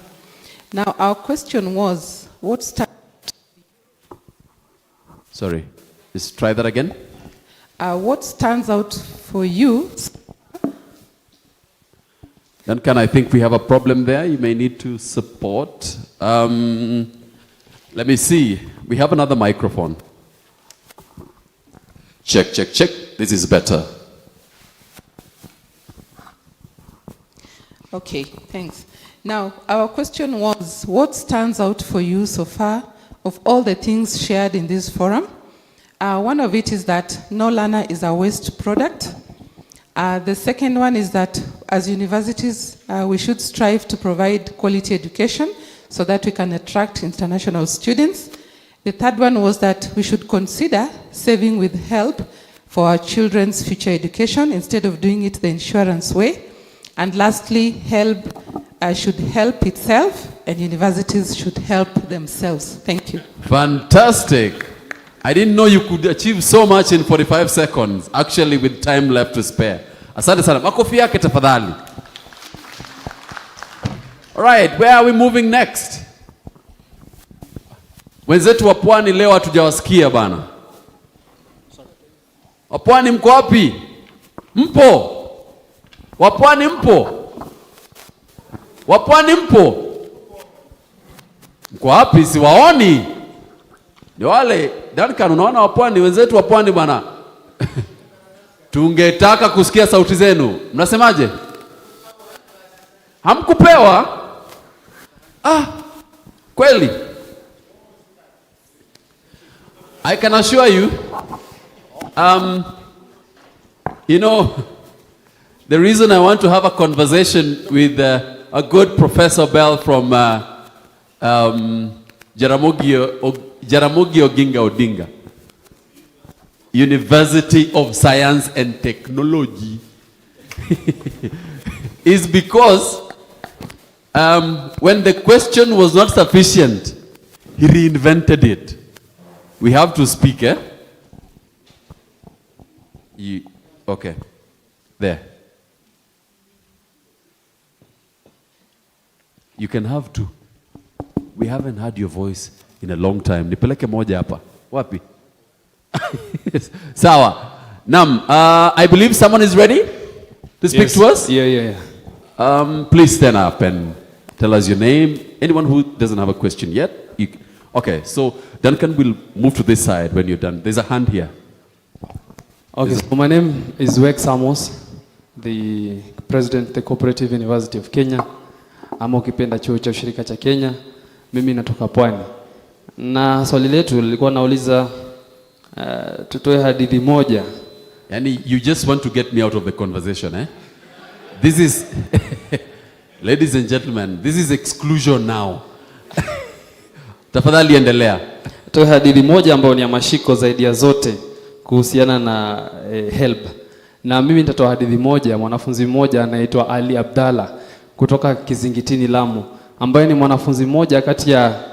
S20: Now, our question was,
S1: Sorry. Just try that again.
S20: What stands out for you?
S1: Duncan, I think we have a problem there. You may need to support. Let me see. We have another microphone. Check, check, check. This is better.
S20: Okay, thanks. Now, our question was, what stands out for you so far of all the things shared in this forum? One of it is that no learner is a waste product. The second one is that as universities, we should strive to provide quality education so that we can attract international students. The third one was that we should consider saving with help for our children's future education instead of doing it the insurance way. And lastly, help should help itself and universities should help themselves. Thank you.
S1: Fantastic. I didn't know you could achieve so much in 45 seconds, actually with time left to spare. Asante sana. Makofi yake tafadhali. All right, where are we moving next? Wenzetu wa Pwani leo hatujawasikia bana. Wa Pwani mko wapi? Mpo? Wa Pwani mpo? Wa Pwani mpo? Mko wapi? Siwaoni. Ni wale Duncan, unaona wa Pwani, wenzetu wa Pwani bana. Tungetaka kusikia sauti zenu. Mnasemaje? Hamkupewa? Kweli? I can assure you, you know, the reason I want to have a conversation with a good Professor Bell from Jaramogi Oginga Odinga, University of Science and Technology, is because when the question was not sufficient, he reinvented it. We have to speak, eh? Okay. There. You can have two. We haven't heard your voice in a long time. Nipeleke moja hapa. Wapi? Sawa. Nam, I believe someone is ready to speak to us.
S21: Yeah.
S1: Please stand up and tell us your name. Anyone who doesn't have a question yet? Okay, so Duncan will move to this side when you're done. There's a hand here.
S21: Okay, so my name is Wex Amos, the president of the Cooperative University of Kenya. Ama ukipenda chuo cha ushirika cha Kenya. Mimi natoka Pwani. Na swali letu lilikuwa nauliza tutoe hadithi moja.
S1: Yani you just want to get me out of the conversation, eh? This is ladies and gentlemen, this is exclusion now. Tafadhali endelea.
S21: Toe hadithi moja ambayo ni ya mashiko zaidi ya zote kuhusiana na HELB. Na mimi nitatoa hadithi moja, mwanafunzi mmoja anaitwa Ali Abdalla kutoka Kizingitini Lamu, ambaye ni mwanafunzi mmoja kati ya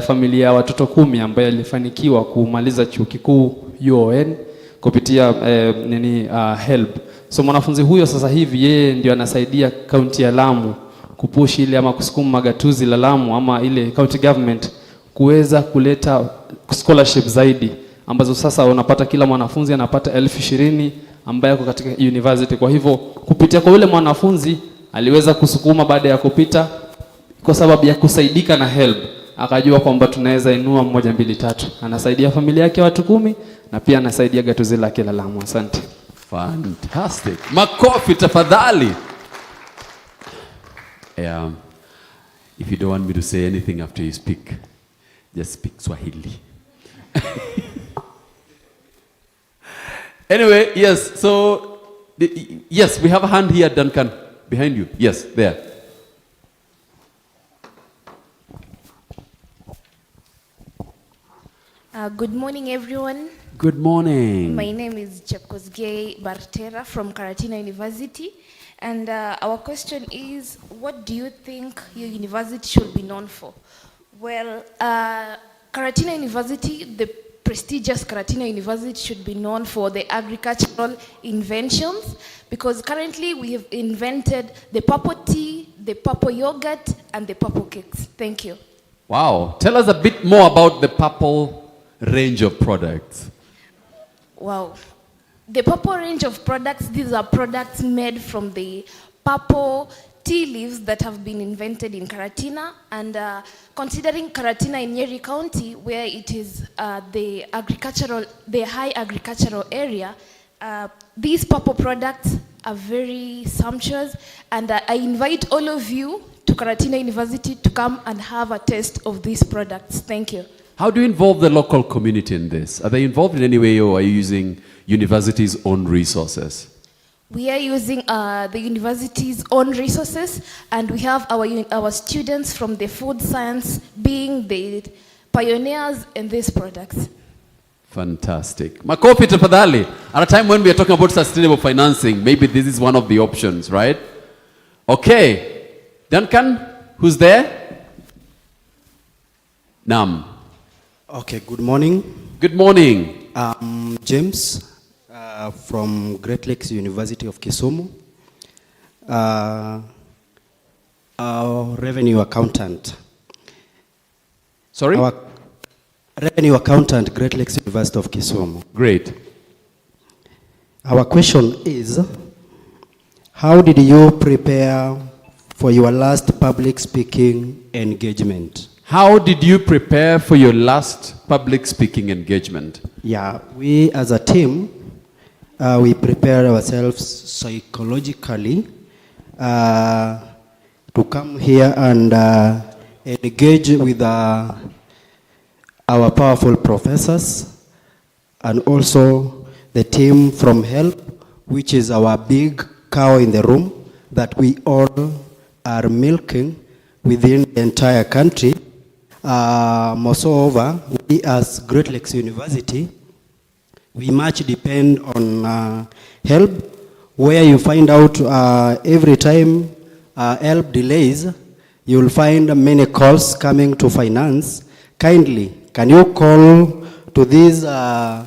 S21: familia ya watoto 10 ambaye alifanikiwa kumaliza chuo kikuu UON kupitia HELB. So mwanafunzi huyo sasa hivi yeye ndio anasaidia kaunti ya Lamu kupush ile ama kusukuma magatuzi la Lamu ama ile county government kuweza kuleta scholarship zaidi, ambazo sasa unapata kila mwanafunzi anapata 20,000 ambaye yuko katika university. Kwa hivyo kupitia kwa yule mwanafunzi aliweza kusukuma baada ya kupita, kwa sababu ya kusaidika na HELB akajua kwamba tunaweza inua 1, 2, 3. Anasaidia familia yake watu 10 na pia anasaidia gatuzi lake la Lamu. Asante.
S1: Fantastic. Makofi tafadhali. If you don't want me to say anything after you speak, just speak Swahili. Anyway, yes, so yes, we have a hand here, Duncan, behind you. Yes, there.
S5: Good morning, everyone.
S1: Good morning.
S5: My name is Chepkosgei Bartera from Karatina University. And our question is, what do you think your university should be known for? Well, Karatina University, the prestigious Karatina University, should be known for the agricultural inventions, because currently we have invented the purple tea, the purple yogurt, and the purple cakes. Thank you.
S1: Wow. Tell us a bit more about the purple range of products.
S5: Wow. The purple range of products, these are products made from the purple tea leaves that have been invented in Karatina. And considering Karatina in Nyeri County, where it is the high agricultural area, these purple products are very sumptuous. And I invite all of you to Karatina University to come and have a taste of these products. Thank you.
S1: How do you involve the local community in this? Are they involved in any way, or are you using university's own resources?
S5: We are using the university's own resources, and we have our students from the food science being the pioneers in these products.
S1: Fantastic. Makofi tafadhali. At a time when we are talking about sustainable financing, maybe this is one of the options, right? Okay. Duncan, who's there? Nam.
S7: Okay, good morning.
S1: Good morning.
S7: James from Great Lakes University of Kisumu. Our revenue accountant.
S1: Sorry?
S7: Our revenue accountant, Great Lakes University of Kisumu.
S1: Great.
S7: Our question is, how did you prepare for your last public speaking engagement?
S1: How did you prepare for your last public speaking engagement?
S7: Yeah, we as a team, we prepare ourselves psychologically to come here and engage with our powerful professors, and also the team from HELP, which is our big cow in the room that we all are milking within the entire country. Moreover, we as Great Lakes University, we much depend on HELP, where you find out every time HELP delays, you will find many calls coming to finance. Kindly, can you call to this cow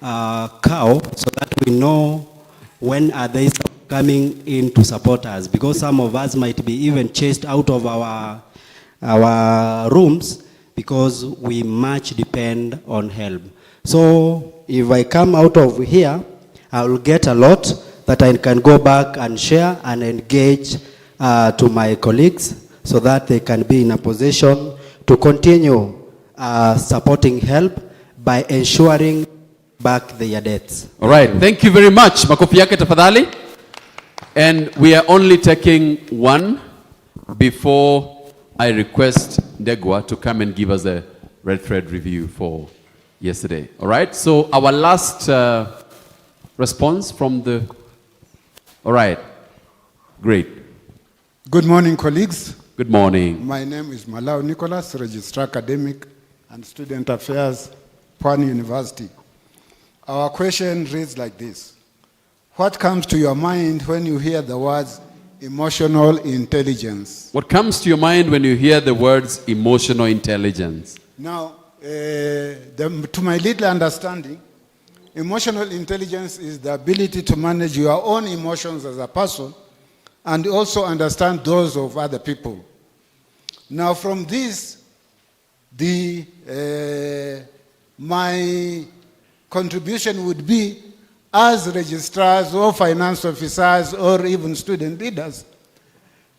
S7: so that we know when are they coming in to support us? Because some of us might be even chased out of our rooms because we much depend on HELP. So if I come out of here, I will get a lot that I can go back and share and engage to my colleagues so that they can be in a position to continue supporting HELP by ensuring back their debts.
S1: All right, thank you very much. Makofi yake tafadhali. And we are only taking one before I request Ndegwa to come and give us a red thread review for yesterday. All right, so our last response from the... All right, great.
S9: Good morning, colleagues.
S1: Good morning.
S9: My name is Malau Nicholas, Registrar Academic and Student Affairs, Pwani University. Our question reads like this. What comes to your mind when you hear the words emotional intelligence?
S1: What comes to your mind when you hear the words emotional intelligence?
S9: Now, to my little understanding, emotional intelligence is the ability to manage your own emotions as a person and also understand those of other people. Now, from this, my contribution would be, as registrars or finance officers or even student leaders,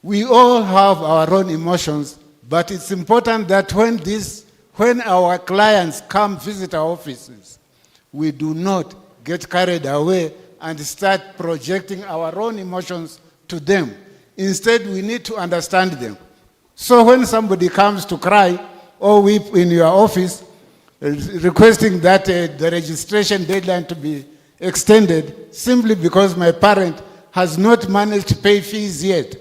S9: we all have our own emotions, but it's important that when our clients come visit our offices, we do not get carried away and start projecting our own emotions to them. Instead, we need to understand them. So when somebody comes to cry or weep in your office, requesting that the registration deadline to be extended simply because my parent has not managed to pay fees yet,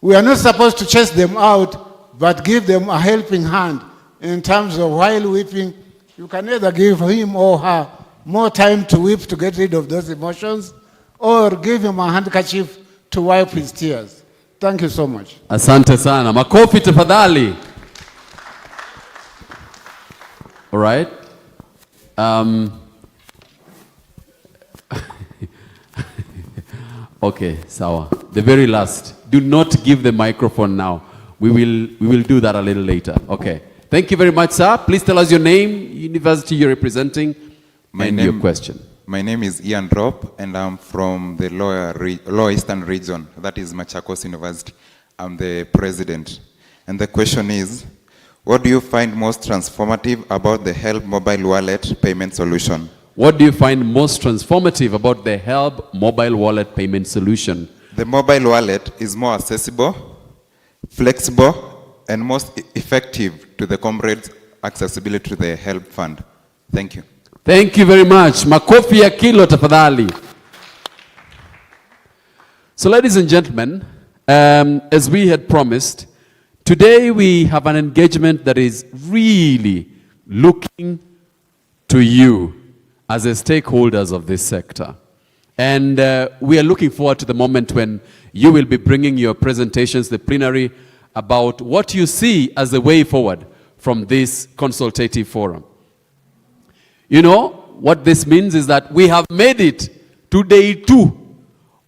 S9: we are not supposed to chase them out, but give them a helping hand in terms of while weeping. You can either give him or her more time to weep to get rid of those emotions, or give him a handkerchief to wipe his tears. Thank you so much.
S1: Asante sana. Makofi tafadhali. All right. Okay, sawa. The very last. Do not give the microphone now. We will do that a little later. Okay. Thank you very much, sir. Please tell us your name, university you're representing, and your question.
S22: My name is Ian Rop, and I'm from the Lower Eastern Region. That is Machakos University. I'm the president. And the question is, what do you find most transformative about the Help mobile wallet payment solution?
S1: What do you find most transformative about the Help mobile wallet payment solution?
S22: The mobile wallet is more accessible, flexible, and most effective to the comrades' accessibility to the Help fund. Thank you.
S1: Thank you very much. Makofi ya kilo tafadhali. So ladies and gentlemen, as we had promised, today we have an engagement that is really looking to you as the stakeholders of this sector. And we are looking forward to the moment when you will be bringing your presentations, the plenary, about what you see as the way forward from this consultative forum. You know, what this means is that we have made it to day 2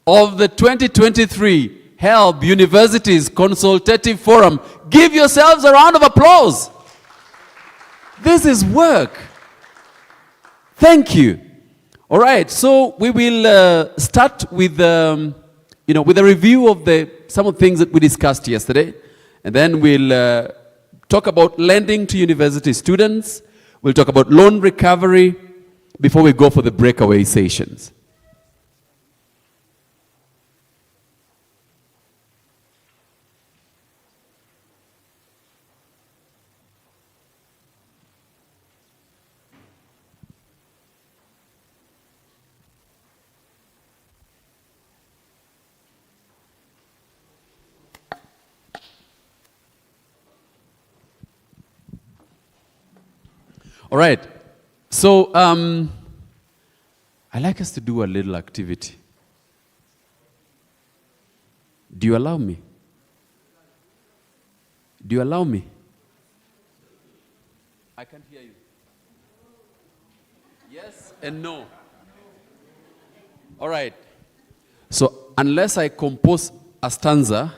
S1: of the 2023 Help Universities Consultative Forum. Give yourselves a round of applause. This is work. Thank you. All right, so we will start with, with a review of some of the things that we discussed yesterday. And then we'll talk about lending to university students. We'll talk about loan recovery before we go for the breakaway sessions. All right, so I'd like us to do a little activity. Do you allow me? Do you allow me? I can't hear you. Yes and no. All right. So unless I compose a stanza,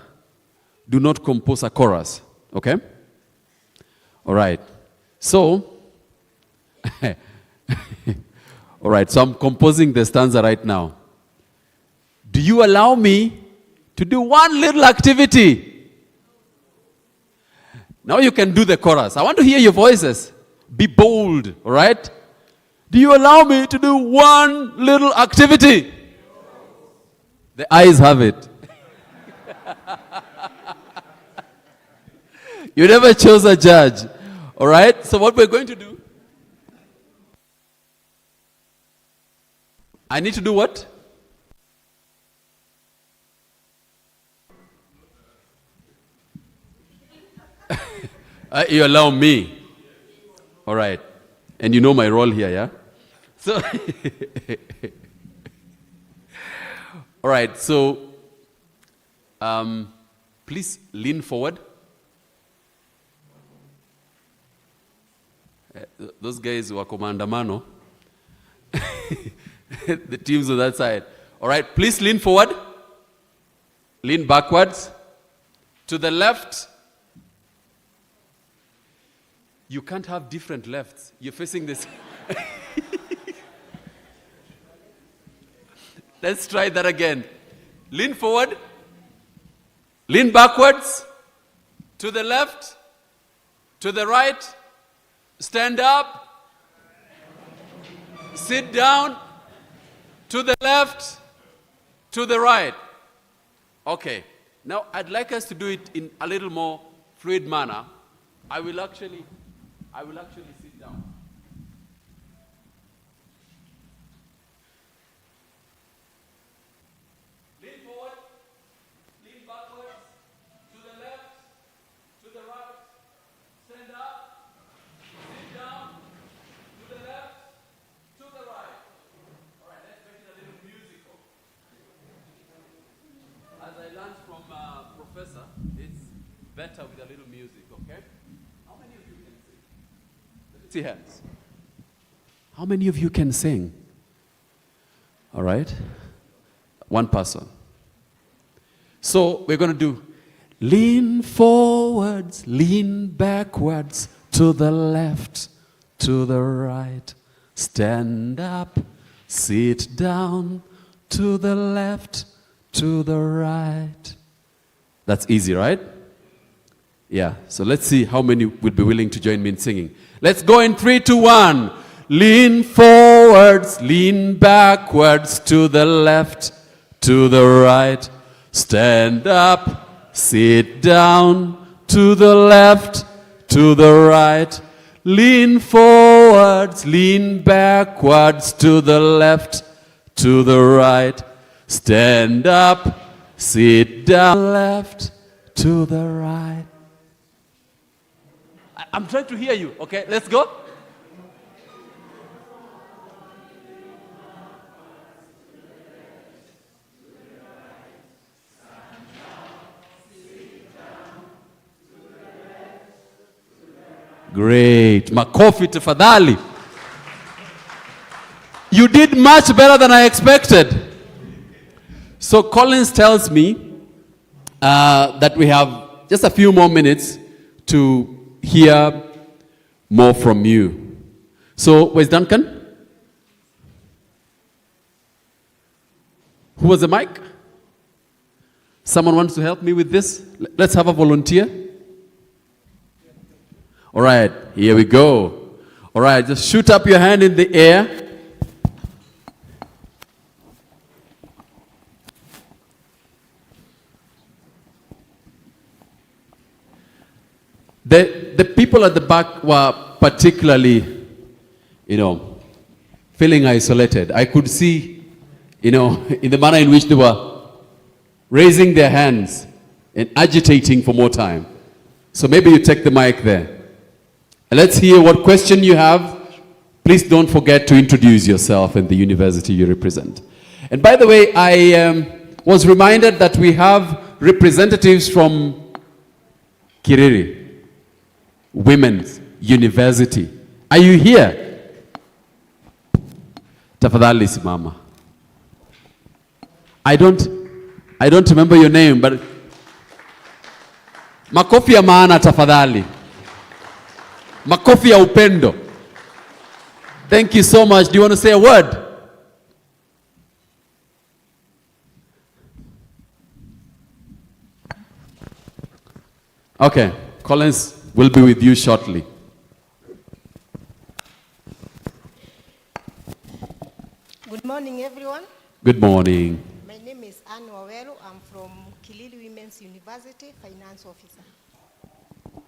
S1: do not compose a chorus. Okay? All right. So, all right, so I'm composing the stanza right now. Do you allow me to do one little activity? Now you can do the chorus. I want to hear your voices. Be bold, all right? Do you allow me to do one little activity? The eyes have it. You never chose a judge, all right? So what we're going to do, I need to do what? You allow me. All right. And you know my role here, yeah? So, all right, so please lean forward. Those guys who are commandamano, the teams on that side. All right, please lean forward. Lean backwards. To the left. You can't have different lefts. You're facing this. Let's try that again. Lean forward. Lean backwards. To the left. To the right. Stand up. Sit down. To the left. To the right. Okay. Now I'd like us to do it in a little more fluid manner. I will actually sit down. Lean forward, lean backwards, to the left, to the right, stand up, sit down, to the left, to the right. All right, let's make it a little musical. As I learned from Professor, it's better with a little music, okay? How many of you can sing? Let me see hands. How many of you can sing? All right. One person. So we're going to do lean forwards, lean backwards, to the left, to the right, stand up, sit down, to the left, to the right. That's easy, right? Yeah, so let's see how many would be willing to join me in singing. Let's go in 3, 2, 1. Lean forwards, lean backwards, to the left, to the right. Stand up, sit down, to the left, to the right. Lean forwards, lean backwards, to the left, to the right. Stand up, sit down, left, to the right. I'm trying to hear you, okay? Let's go. Great. Makofi tafadhali. You did much better than I expected. So Collins tells me that we have just a few more minutes to hear more from you. So, where's Duncan? Who was the mic? Someone wants to help me with this? Let's have a volunteer. All right, here we go. All right, just shoot up your hand in the air. The people at the back were particularly, feeling isolated. I could see, in the manner in which they were raising their hands and agitating for more time. So maybe you take the mic there. And let's hear what question you have. Please don't forget to introduce yourself and the university you represent. And by the way, I was reminded that we have representatives from Kiriri Women's University. Are you here? Tafadhali simama. I don't remember your name, but makofi ya maana tafadhali. Makofi ya upendo. Thank you so much. Do you want to say a word? Okay, Collins will be with you shortly.
S8: Good morning, everyone.
S1: Good morning.
S8: My name is Anne Wawelu. I'm from Kilili Women's University, Finance Officer.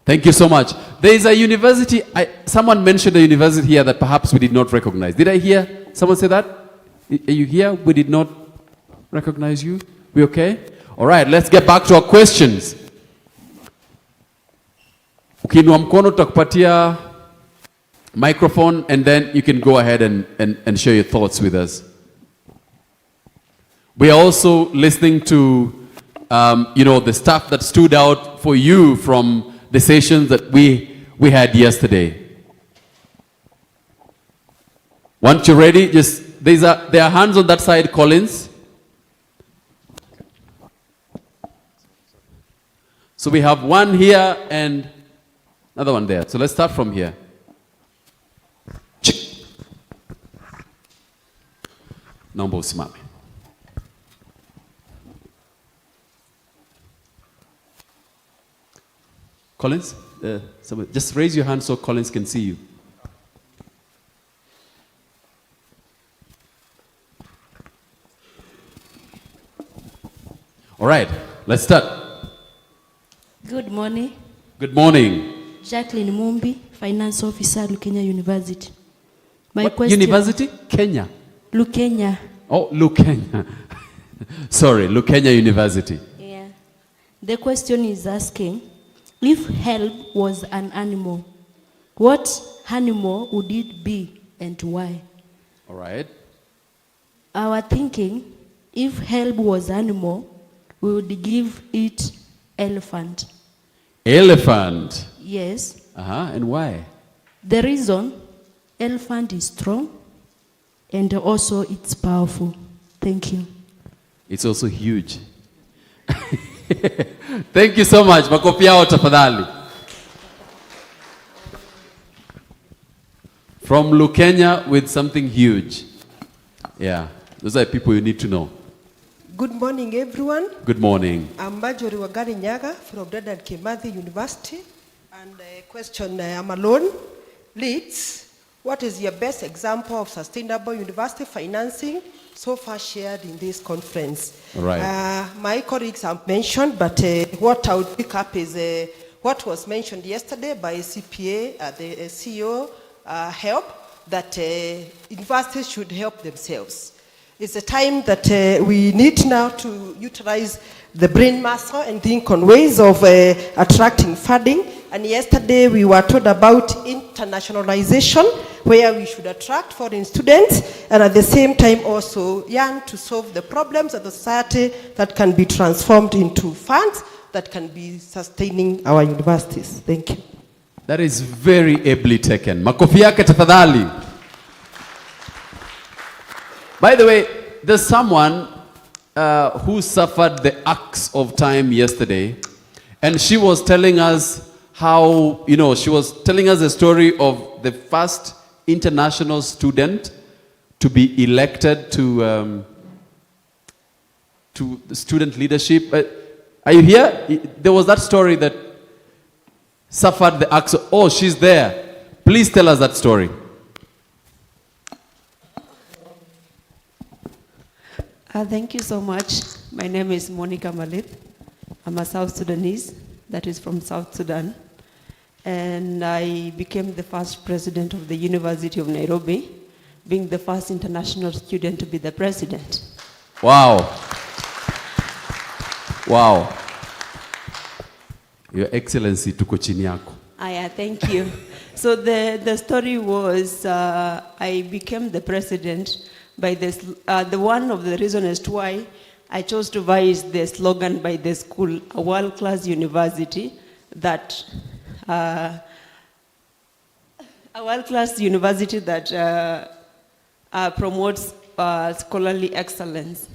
S1: Thank you so much. There is a university, someone mentioned a university here that perhaps we did not recognize. Did I hear someone say that? Are you here? We did not recognize you? We okay? All right, let's get back to our questions. Ukiinua mkono tutakupatia microphone and then you can go ahead and share your thoughts with us. We are also listening to the stuff that stood out for you from the sessions that we had yesterday. Once you're ready, there are hands on that side, Collins. So we have one here and another one there. So let's start from here. Naomba usimame. Collins, just raise your hand so Collins can see you. All right, let's start.
S10: Good morning.
S1: Good morning.
S10: Jacqueline Mumbi, Finance Officer, Lukenya University.
S1: What university? Kenya?
S10: Lukenya.
S1: Oh, Lukenya. Sorry, Lukenya University.
S10: Yeah. The question is asking, if help was an animal, what animal would it be and why?
S1: All right.
S10: Our thinking, if help was animal, we would give it elephant.
S1: Elephant?
S10: Yes.
S1: And why?
S10: The reason, elephant is strong and also it's powerful. Thank you.
S1: It's also huge. Thank you so much. Makofi yao tafadhali. From Lukenya with something huge. Yeah, those are people you need to know.
S11: Good morning, everyone.
S1: Good morning.
S11: I'm Marjorie Wagari Nyaga from Dedan Kimathi University. And the question I'm alone leads, what is your best example of sustainable university financing so far shared in this conference?
S1: Right.
S11: My colleagues have mentioned, but what I would pick up is what was mentioned yesterday by CPA, the CEO, help, that universities should help themselves. It's a time that we need now to utilize the brain muscle and think on ways of attracting funding. And yesterday we were told about internationalization, where we should attract foreign students and at the same time also yearn to solve the problems of the society that can be transformed into funds that can be sustaining our universities. Thank you.
S1: That is very ably taken. Makofi yake tafadhali. By the way, there's someone who suffered the axe of time yesterday, and she was telling us how, she was telling us the story of the first international student to be elected to the student leadership. Are you here? There was that story that suffered the axe. Oh, she's there. Please tell us that story.
S23: Thank you so much. My name is Monica Malith. I'm a South Sudanese, that is from South Sudan. And I became the first president of the University of Nairobi, being the first international student to be the president.
S1: Wow. Wow. Your Excellency, tuko chini yako.
S23: Thank you. So the story was I became the president by this, one of the reasons as to why I chose to devise the slogan by the school, a world-class university that a world-class university that promotes scholarly excellence.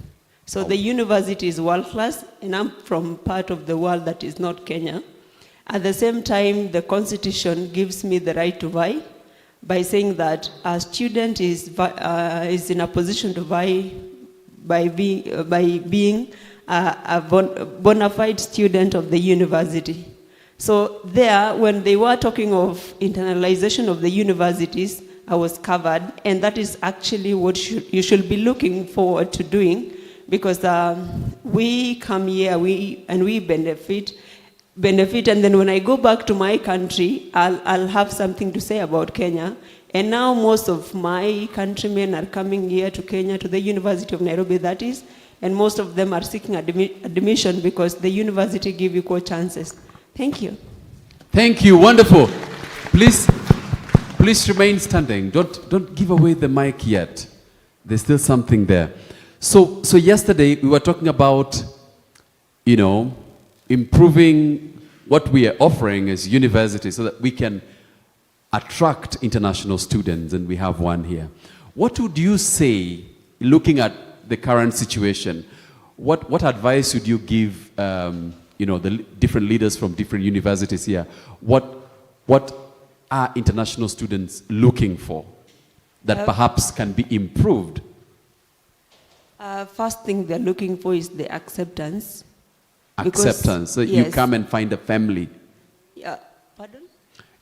S23: So the university is world-class, and I'm from part of the world that is not Kenya. At the same time, the Constitution gives me the right to vie by saying that a student is in a position to vie by being a bona fide student of the university. So there, when they were talking of internalization of the universities, I was covered, and that is actually what you should be looking forward to doing, because we come here, we benefit, and then when I go back to my country, I'll have something to say about Kenya. And now most of my countrymen are coming here to Kenya, to the University of Nairobi, that is, and most of them are seeking admission because the university give equal chances. Thank you.
S1: Thank you, wonderful. Please remain standing. Don't give away the mic yet. There's still something there. So yesterday we were talking about, improving what we are offering as universities so that we can attract international students, and we have one here. What would you say, looking at the current situation, what advice would you give the different leaders from different universities here? What are international students looking for that perhaps can be improved?
S23: First thing they're looking for is the acceptance.
S1: Acceptance. So you come and find a family.
S23: Pardon?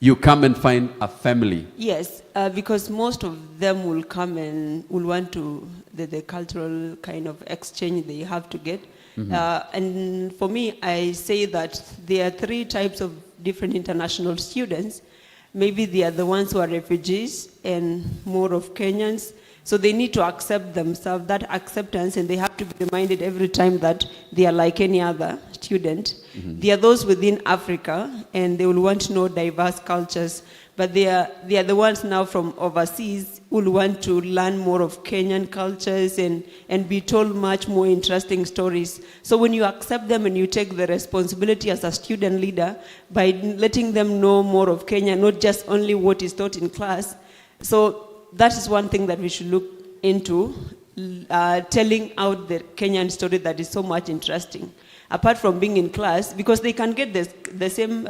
S1: You come and find a family.
S23: Yes, because most of them will come and will want to, the cultural kind of exchange they have to get. And for me, I say that there are 3 types of different international students. Maybe they are the ones who are refugees and more of Kenyans. So they need to accept themselves, that acceptance, and they have to be reminded every time that they are like any other student. They are those within Africa, and they will want to know diverse cultures. But they are the ones now from overseas who will want to learn more of Kenyan cultures and be told much more interesting stories. So when you accept them and you take the responsibility as a student leader by letting them know more of Kenya, not just only what is taught in class. So that is one thing that we should look into, telling out the Kenyan story that is so much interesting. Apart from being in class, because they can get the same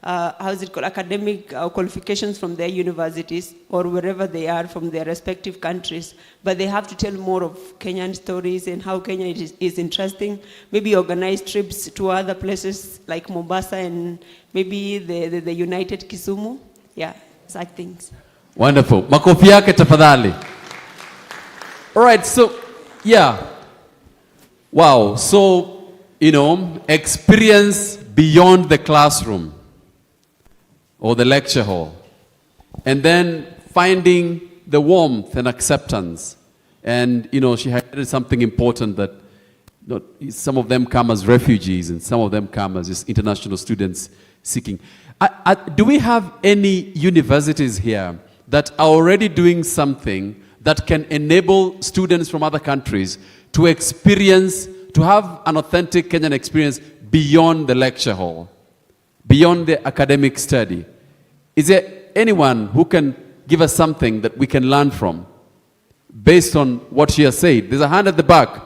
S23: academic qualifications from their universities or wherever they are from their respective countries, but they have to tell more of Kenyan stories and how Kenya is interesting. Maybe organize trips to other places like Mombasa and maybe the United Kisumu. Yeah, such things.
S1: Wonderful. Makofi yake tafadhali. All right, so yeah. Wow. So, experience beyond the classroom or the lecture hall. And then finding the warmth and acceptance. And, she highlighted something important that some of them come as refugees and some of them come as just international students seeking. Do we have any universities here that are already doing something that can enable students from other countries to have an authentic Kenyan experience beyond the lecture hall, beyond the academic study? Is there anyone who can give us something that we can learn from based on what she has said? There's a hand at the back.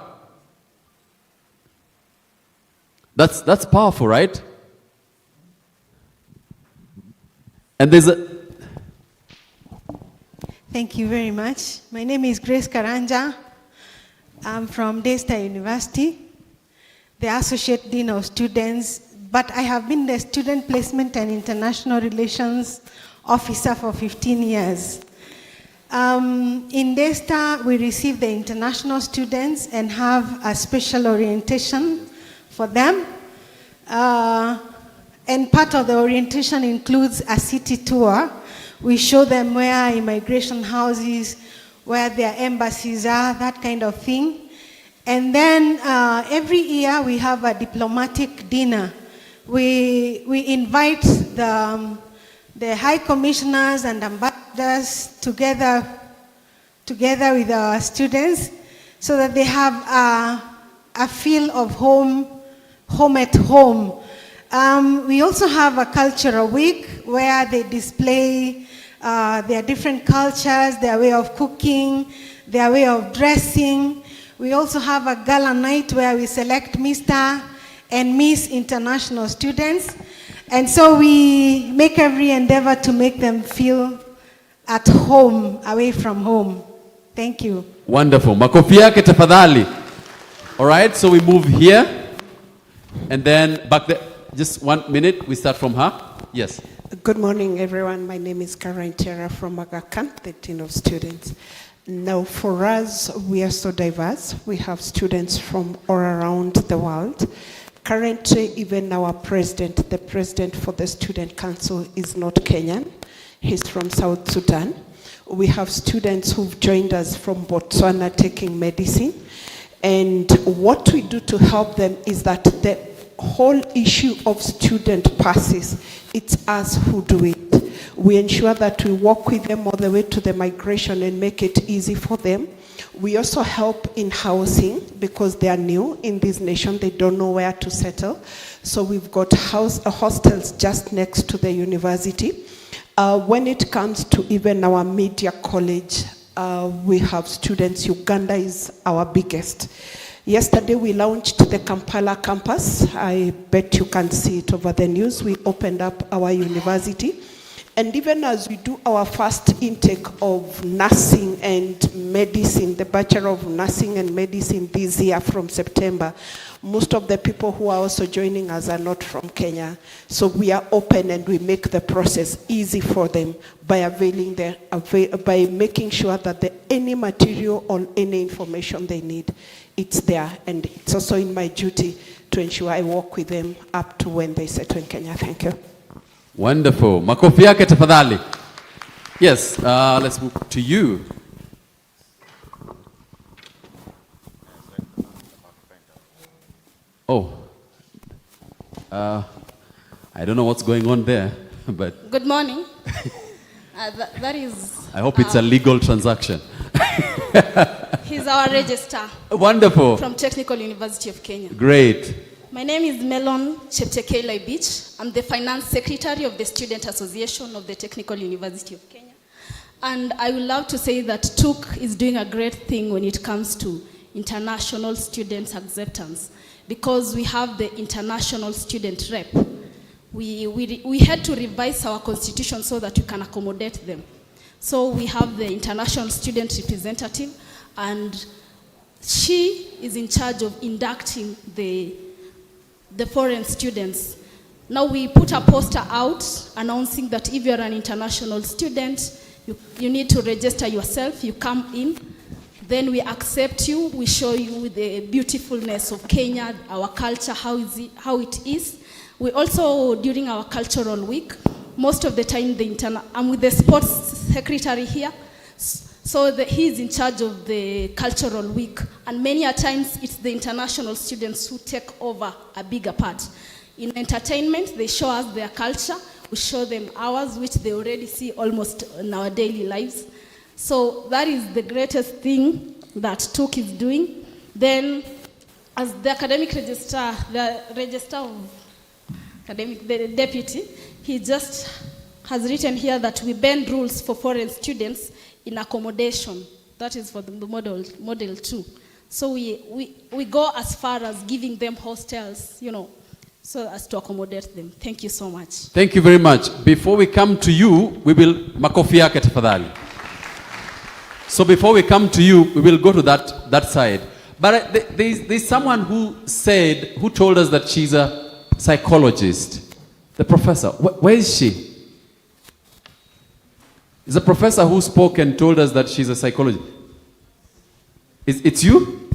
S1: That's powerful, right? And there's a...
S8: Thank you very much. My name is Grace Karanja. I'm from Daystar University, the Associate Dean of Students, but I have been the Student Placement and International Relations Officer for 15 years. In Daystar, we receive the international students and have a special orientation for them. And part of the orientation includes a city tour. We show them where immigration houses, where their embassies are, that kind of thing. And then every year we have a diplomatic dinner. We invite the high commissioners and ambassadors together with our students so that they have a feel of home at home. We also have a cultural week where they display their different cultures, their way of cooking, their way of dressing. We also have a gala night where we select Mr. and Miss International students. And so we make every endeavor to make them feel at home, away from home. Thank you.
S1: Wonderful. Makofi yake tafadhali. All right, so we move here. And then back there. Just 1 minute, we start from her. Yes.
S12: Good morning, everyone. My name is Karen Terra from Aga Khan, the Dean of Students. Now, for us, we are so diverse. We have students from all around the world. Currently, even our president, the president for the Student Council, is not Kenyan. He's from South Sudan. We have students who've joined us from Botswana taking medicine. And what we do to help them is that whole issue of student passes, it's us who do it. We ensure that we work with them all the way to the migration and make it easy for them. We also help in housing because they are new in this nation. They don't know where to settle. So we've got hostels just next to the university. When it comes to even our media college, we have students. Uganda is our biggest. Yesterday we launched the Kampala campus. I bet you can see it over the news. We opened up our university. And even as we do our first intake of nursing and medicine, the Bachelor of Nursing and Medicine this year from September, most of the people who are also joining us are not from Kenya. So we are open and we make the process easy for them by by making sure that any material or any information they need, it's there. And it's also in my duty to ensure I work with them up to when they settle in Kenya. Thank you.
S2: Wonderful. Makofi yake tafadhali. Yes, let's move to you. Oh, I don't know what's going on there, but
S14: Good morning. That is.
S2: I hope it's a legal transaction.
S14: He's our registrar.
S2: Wonderful.
S14: From Technical University of Kenya.
S2: Great.
S14: My name is Melon Cheptekei Beach. I'm the Finance Secretary of the Student Association of the Technical University of Kenya. And I would love to say that TUK is doing a great thing when it comes to international students' acceptance, because we have the international student rep. We had to revise our constitution so that we can accommodate them. So we have the international student representative, and she is in charge of inducting the foreign students. Now we put a poster out announcing that if you're an international student, you need to register yourself, you come in, then we accept you, we show you the beautifulness of Kenya, our culture, how it is. We also, during our cultural week, most of the time I'm with the sports secretary here, so he's in charge of the cultural week, and many a times it's the international students who take over a bigger part. In entertainment, they show us their culture, we show them ours, which they already see almost in our daily lives. So that is the greatest thing that TUK is doing. Then, as the academic registrar, the deputy, he just has written here that we bend rules for foreign students in accommodation. That is for the model 2. So we go as far as giving them hostels, so as to accommodate them. Thank you so much.
S2: Thank you very much. Before we come to you, we will makofi yake tafadhali. So before we come to you, we will go to that side. But there's someone who told us that she's a psychologist. The professor. Where is she? It's a professor who spoke and told us that she's a psychologist. It's you?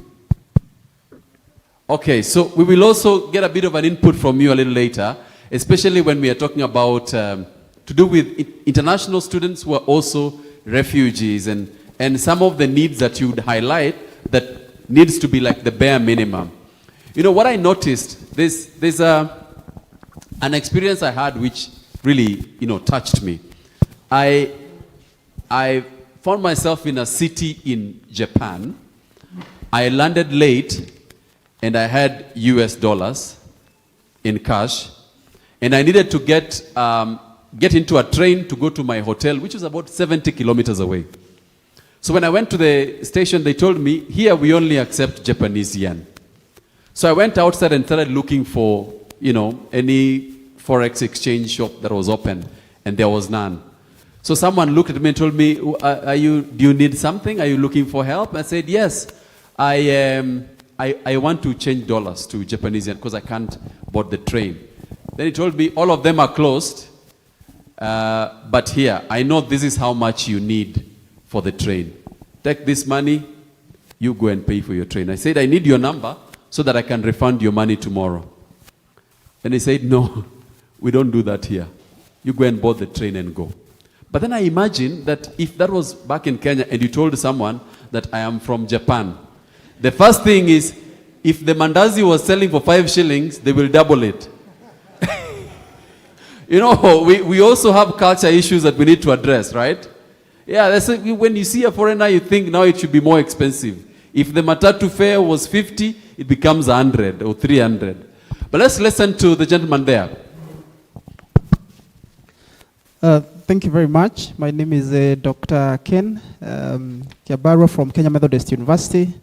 S2: Okay, so we will also get a bit of an input from you a little later, especially when we are talking about to do with international students who are also refugees and some of the needs that you would highlight that needs to be like the bare minimum. What I noticed, there's an experience I had which really, touched me. I found myself in a city in Japan. I landed late and I had US dollars in cash, and I needed to get into a train to go to my hotel, which was about 70 kilometers away. So when I went to the station, they told me, here we only accept Japanese yen. So I went outside and started looking for, any forex exchange shop that was open, and there was none. So someone looked at me and told me, do you need something? Are you looking for help? I said, yes, I want to change dollars to Japanese yen because I can't board the train. Then he told me, all of them are closed, but here, I know this is how much you need for the train. Take this money, you go and pay for your train. I said, I need your number so that I can refund your money tomorrow. And he said, no, we don't do that here. You go and board the train and go. But then I imagine that if that was back in Kenya and you told someone that I am from Japan, the first thing is, if the mandazi was selling for 5 shillings, they will double it. You know, we also have culture issues that we need to address, right? Yeah, when you see a foreigner, you think now it should be more expensive. If the matatu fare was 50, it becomes 100 or 300. But let's listen to the gentleman there.
S3: Thank you very much. My name is Dr. Ken Kiabaro from Kenya Methodist University.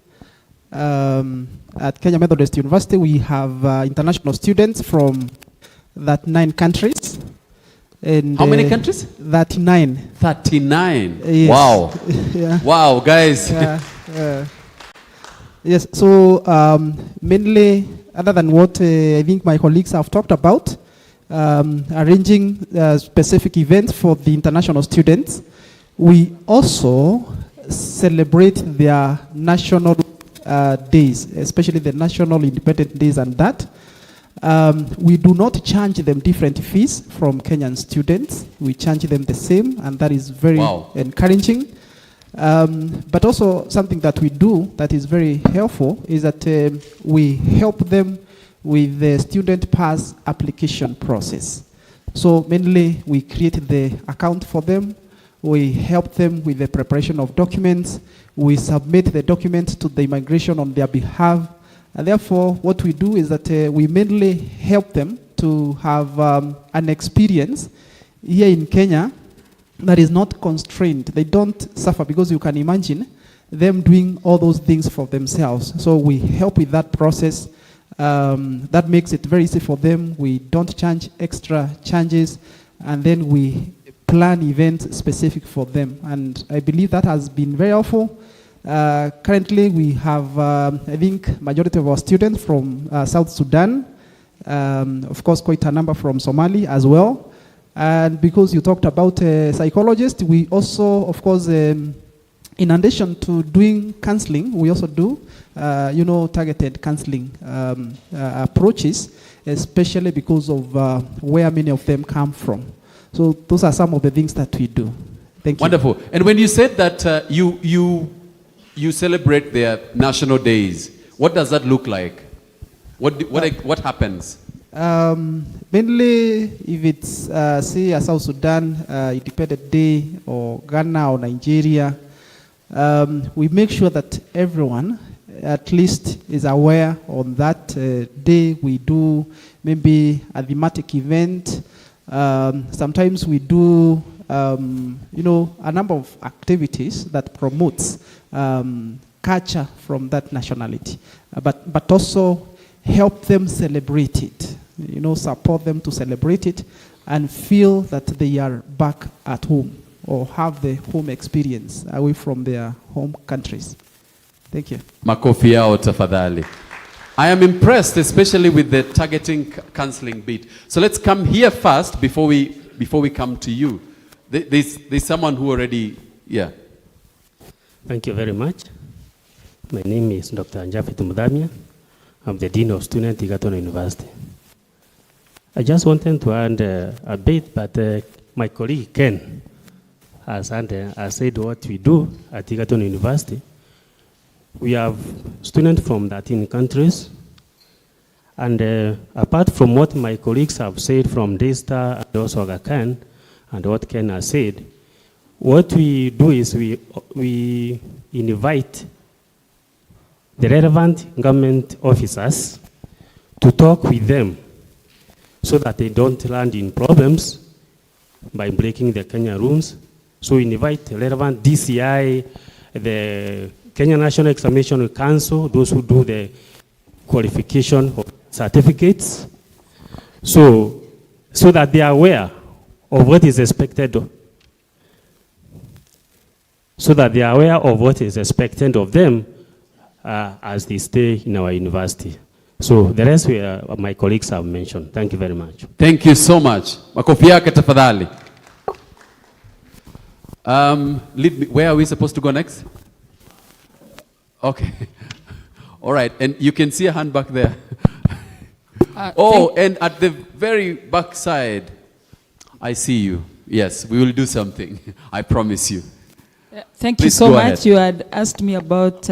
S3: At Kenya Methodist University, we have international students from 39 countries. And,
S2: how many countries?
S3: 39.
S2: 39.
S3: Yes.
S2: Wow.
S3: Yeah.
S2: Wow, guys.
S3: Yes, so mainly, other than what I think my colleagues have talked about, arranging specific events for the international students, we also celebrate their national days, especially the national independent days and that. We do not charge them different fees from Kenyan students. We charge them the same, and that is very encouraging. But also something that we do that is very helpful is that we help them with the student pass application process. So mainly we create the account for them, we help them with the preparation of documents, we submit the documents to the immigration on their behalf, and therefore what we do is that we mainly help them to have an experience here in Kenya that is not constrained. They don't suffer, because you can imagine them doing all those things for themselves. So we help with that process. That makes it very easy for them. We don't charge extra charges, and then we plan events specific for them. And I believe that has been very helpful. Currently, we have, I think, majority of our students from South Sudan, of course, quite a number from Somalia as well. And because you talked about psychologists, we also, of course, in addition to doing counseling, we also do, targeted counseling approaches, especially because of where many of them come from. So those are some of the things that we do. Thank you.
S2: Wonderful. And when you said that you celebrate their national days, what does that look like? What happens?
S3: Mainly, if it's, say, a South Sudan Independent Day, or Ghana or Nigeria, we make sure that everyone at least is aware on that day. We do maybe a thematic event. Sometimes we do, a number of activities that promotes culture from that nationality, but also help them celebrate it, support them to celebrate it and feel that they are back at home or have the home experience away from their home countries. Thank you.
S2: Makofi yao tafadhali. I am impressed, especially with the targeting counseling bit. So let's come here first before we come to you. There's someone who already, yeah.
S15: Thank you very much. My name is Dr. Njafit Mudamia. I'm the Dean of Students at Egerton University. I just wanted to add a bit, but my colleague Ken has said what we do at Egerton University. We have students from 13 countries, and apart from what my colleagues have said from Daystar and also Aga Khan, and what Ken has said, what we do is we invite the relevant government officers to talk with them so that they don't land in problems by breaking the Kenya rules. So we invite the relevant DCI, the Kenya National Examination Council, those who do the qualification of certificates, so that they are aware of what is expected of them as they stay in our university. So the rest my colleagues have mentioned. Thank you very much.
S2: Thank you so much. Makofi yake tafadhali. Where are we supposed to go next? Okay. All right. And you can see a hand back there. And at the very back side, I see you. Yes, we will do something. I promise you.
S17: Thank you so much. You had asked me about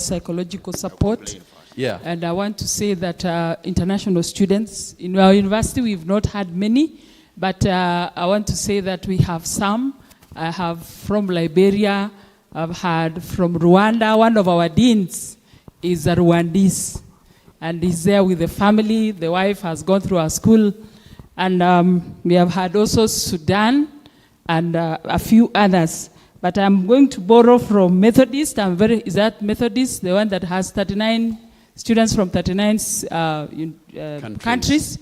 S17: psychological support.
S1: Yeah.
S4: And I want to say that international students, in our university we've not had many, but I want to say that we have some. I have from Liberia, I've had from Rwanda. One of our deans is a Rwandese, and he's there with the family. The wife has gone through our school. And we have had also Sudan and a few others. But I'm going to borrow from Methodist. Is that Methodist, the one that has 39 students from 39 countries?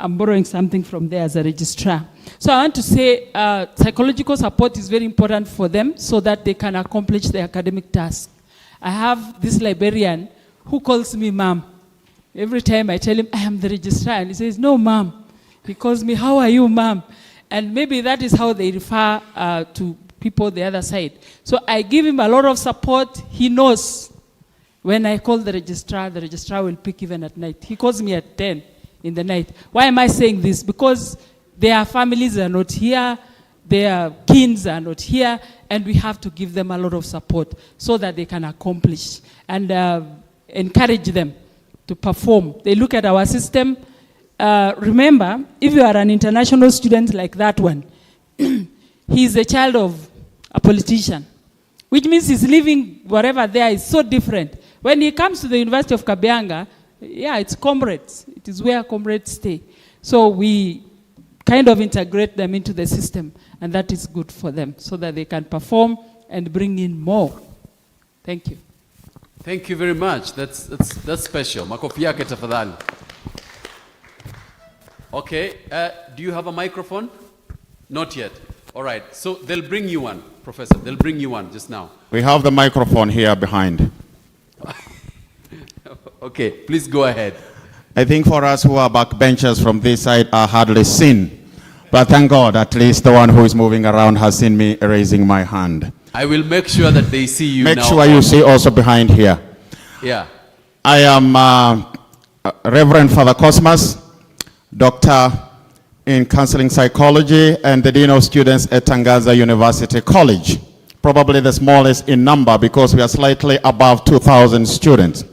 S4: I'm borrowing something from there as a registrar. So I want to say psychological support is very important for them so that they can accomplish their academic task. I have this librarian who calls me mom. Every time I tell him I am the registrar, and he says, no, mom. He calls me, how are you, mom? And maybe that is how they refer to people the other side. So I give him a lot of support. He knows when I call the registrar will pick even at night. He calls me at 10 in the night. Why am I saying this? Because their families are not here, their kins are not here, and we have to give them a lot of support so that they can accomplish and encourage them to perform. They look at our system. Remember, if you are an international student like that one, he's a child of a politician, which means he's living wherever there is so different. When he comes to the University of Kabianga, yeah, it's comrades. It is where comrades stay. So we kind of integrate them into the system, and that is good for them so that they can perform and bring in more. Thank you.
S1: Thank you very much. That's special. Makofi yake tafadhali. Okay, do you have a microphone? Not yet. All right, so they'll bring you one, Professor. They'll bring you one just now.
S16: We have the microphone here behind.
S1: Okay, please go ahead.
S16: I think for us who are backbenchers from this side are hardly seen. But thank God, at least the one who is moving around has seen me raising my hand.
S1: I will make sure that they see you now.
S16: Make sure you see also behind here.
S1: Yeah.
S16: I am Reverend Father Cosmas, Doctor in Counseling Psychology and the Dean of Students at Tangaza University College. Probably the smallest in number because we are slightly above 2,000 students.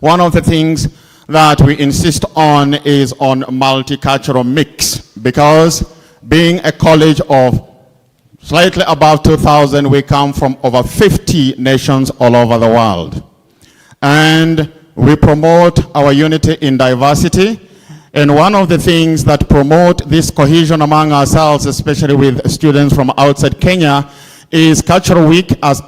S16: One of the things that we insist on is on multicultural mix because being a college of slightly above 2,000, we come from over 50 nations all over the world. And we promote our unity in diversity. And one of the things that promote this cohesion among ourselves, especially with students from outside Kenya, is Cultural Week as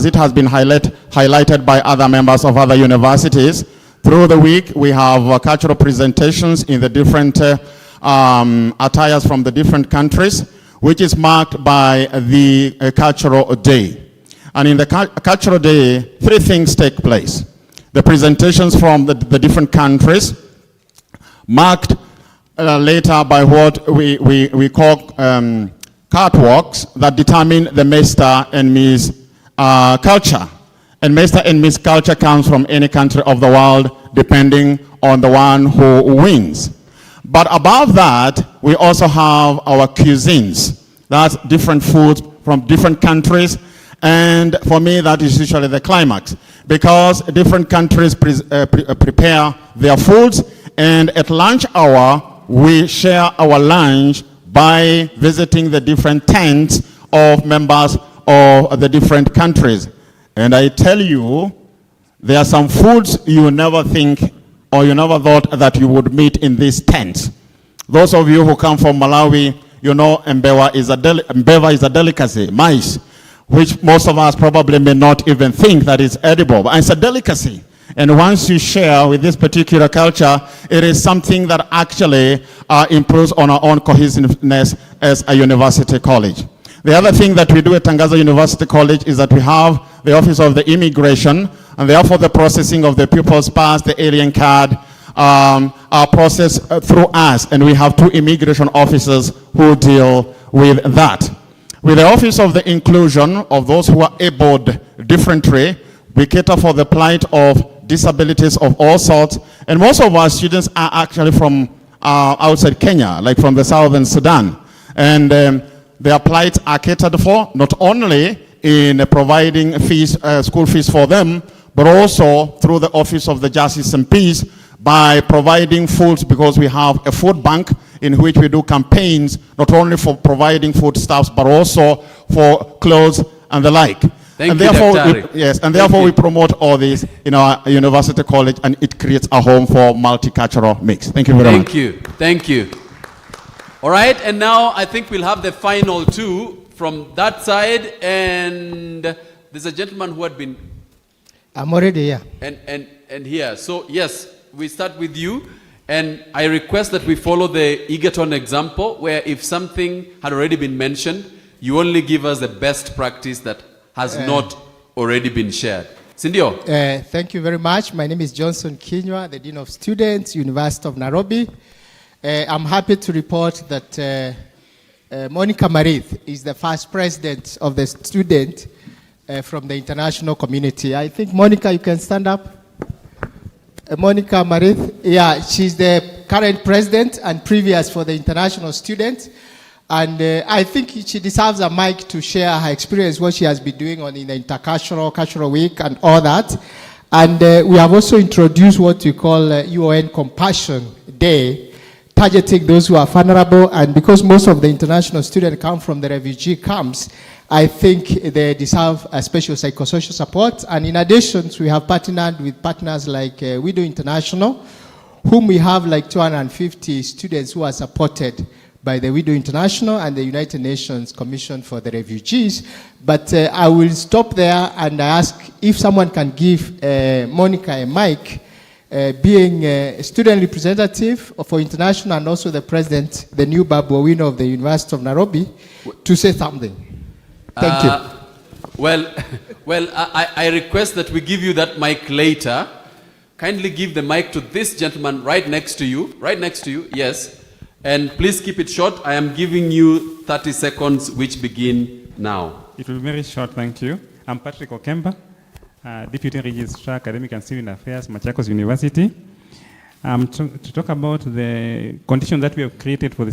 S16: it has been highlighted by other members of other universities. Through the week, we have cultural presentations in the different attires from the different countries, which is marked by the Cultural Day. And in the Cultural Day, three things take place. The presentations from the different countries, marked later by what we call catwalks that determine the Mr. and Ms. Culture. And Mr. and Ms. Culture comes from any country of the world depending on the one who wins. But above that, we also have our cuisines. That's different foods from different countries. And for me, that is usually the climax because different countries prepare their foods. And at lunch hour, we share our lunch by visiting the different tents of members of the different countries. And I tell you, there are some foods you never think or you never thought that you would meet in these tents. Those of you who come from Malawi, you know mbeva is a delicacy, mice, which most of us probably may not even think that it's edible, but it's a delicacy. And once you share with this particular culture, it is something that actually improves on our own cohesiveness as a university college. The other thing that we do at Tangaza University College is that we have the Office of the Immigration, and therefore the processing of the People's Pass, the alien card, are processed through us, and we have 2 immigration officers who deal with that. With the Office of the Inclusion of those who are abled differently, we cater for the plight of disabilities of all sorts, and most of our students are actually from outside Kenya, like from the southern Sudan. And their plights are catered for, not only in providing fees, school fees for them, but also through the Office of the Justice and Peace by providing foods, because we have a food bank in which we do campaigns, not only for providing foodstuffs, but also for clothes and the like.
S2: Thank you, Dr.
S16: Yes, and therefore we promote all this in our university college, and it creates a home for multicultural mix. Thank you very much.
S2: Thank you. Thank you. All right, and now I think we'll have the final two from that side, and there's a gentleman who had been...
S13: I'm already here.
S2: And here. So, yes, we start with you, and I request that we follow the Egerton example, where if something had already been mentioned, you only give us the best practice that has not already been shared. Sindio?
S13: Thank you very much. My name is Johnson Kinywa, the Dean of Students, University of Nairobi. I'm happy to report that Monica Marith is the first president of the student from the international community. I think, Monica, you can stand up. Monica Marith, yeah, she's the current president and previous for the international students. And I think she deserves a mic to share her experience, what she has been doing in the Cultural Week and all that. And we have also introduced what we call UN Compassion Day, targeting those who are vulnerable. And because most of the international students come from the refugee camps, I think they deserve a special psychosocial support. And in addition, we have partnered with partners like Widow International, whom we have like 250 students who are supported by the Widow International and the United Nations Commission for the Refugees. But I will stop there and ask if someone can give Monica a mic, being a student representative for international and also the president, the new Babu winner of the University of Nairobi, to say something. Thank you.
S2: Well, I request that we give you that mic later. Kindly give the mic to this gentleman right next to you. Right next to you, yes. And please keep it short. I am giving you 30 seconds, which begin now.
S17: It will be very short, thank you. I'm Patrick Okemba, Deputy Registrar, Academic and Civil Affairs, Machakos University. To talk about the conditions that we have created for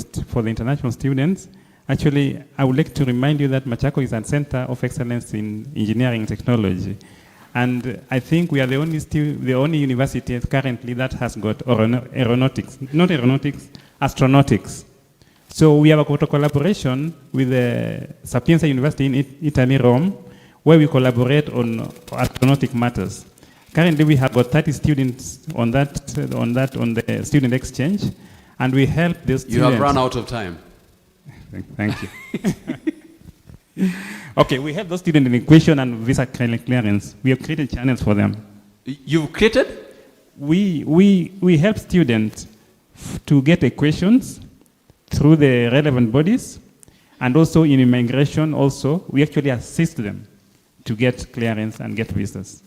S17: the international students. Actually, I would like to remind you that Machakos is a center of excellence in engineering and technology. And I think we are the only university currently that has got astronautics. So we have a collaboration with the Sapienza University in Italy, Rome, where we collaborate on astronautic matters. Currently, we have got 30 students on the student exchange, and we help those students.
S2: You have run out of time.
S17: Thank you. Okay, we help those students in equation and visa clearance. We have created channels for them.
S2: You've created?
S17: We help students to get equations through the relevant bodies, and also in immigration also, we actually assist them to get clearance and get visas.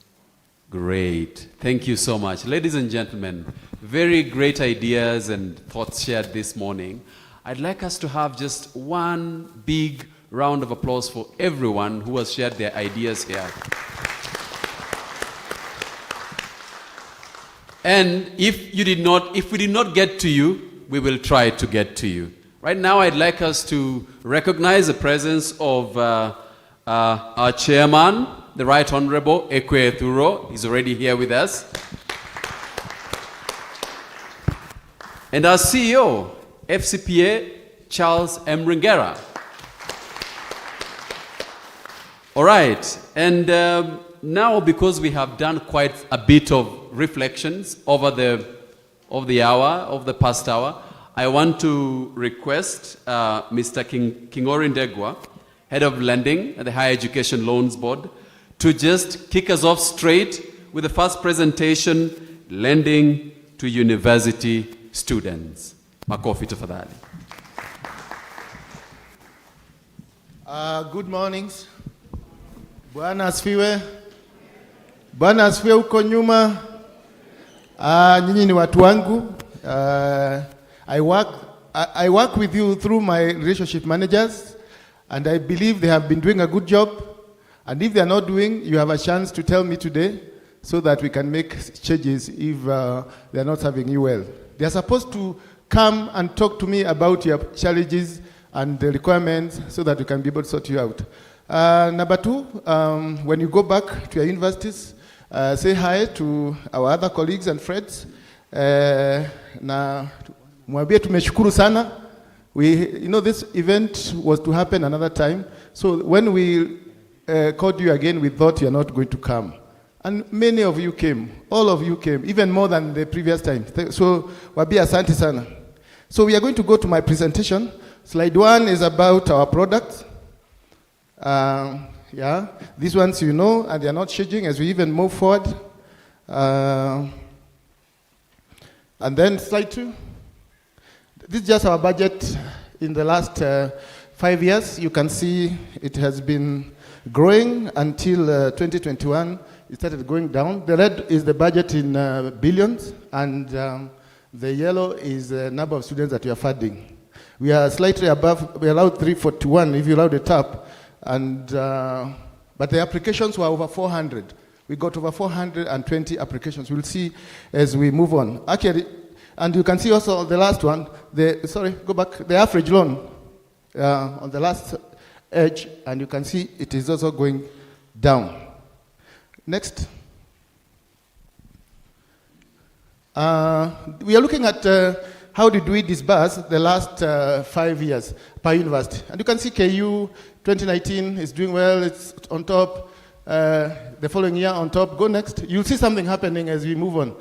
S2: Great. Thank you so much. Ladies and gentlemen, very great ideas and thoughts shared this morning. I'd like us to have just one big round of applause for everyone who has shared their ideas here. And if we did not get to you, we will try to get to you. Right now, I'd like us to recognize the presence of our chairman, the Right Honorable Ekwe Thuro. He's already here with us. And our CEO, FCPA, Charles M. Ringera. All right, and now because we have done quite a bit of reflections over the past hour, I want to request Mr. Kingori Ndegwa, Head of Lending at the Higher Education Loans Board, to just kick us off straight with the first presentation, Lending to University Students. Makofi tafadhali.
S18: Good mornings. Bwana asifiwe. Bwana asifiwe huko nyuma. Nyinyi ni watu wangu. I work with you through my relationship managers, and I believe they have been doing a good job. And if they are not doing, you have a chance to tell me today so that we can make changes if they are not serving you well. They are supposed to come and talk to me about your challenges and the requirements so that we can be able to sort you out. Number two, when you go back to your universities, say hi to our other colleagues and friends. Na mwambie tumeshukuru sana. This event was to happen another time. So when we called you again, we thought you are not going to come. And many of you came. All of you came, even more than the previous time. So wabi asante sana. So we are going to go to my presentation. Slide 1 is about our products. Yeah, these ones you know, and they are not changing as we even move forward. And then slide 2. This is just our budget in the last 5 years. You can see it has been growing until 2021. It started going down. The red is the budget in billions, and the yellow is the number of students that we are funding. We are slightly above, we allowed 341 if you allowed it up, and, but the applications were over 400. We got over 420 applications. We'll see as we move on. Actually, and you can see also the last one, the average loan on the last edge, and you can see it is also going down. Next. We are looking at how did we disburse the last 5 years per university. And you can see KU 2019 is doing well, it's on top. The following year on top. Go next. You'll see something happening as we move on.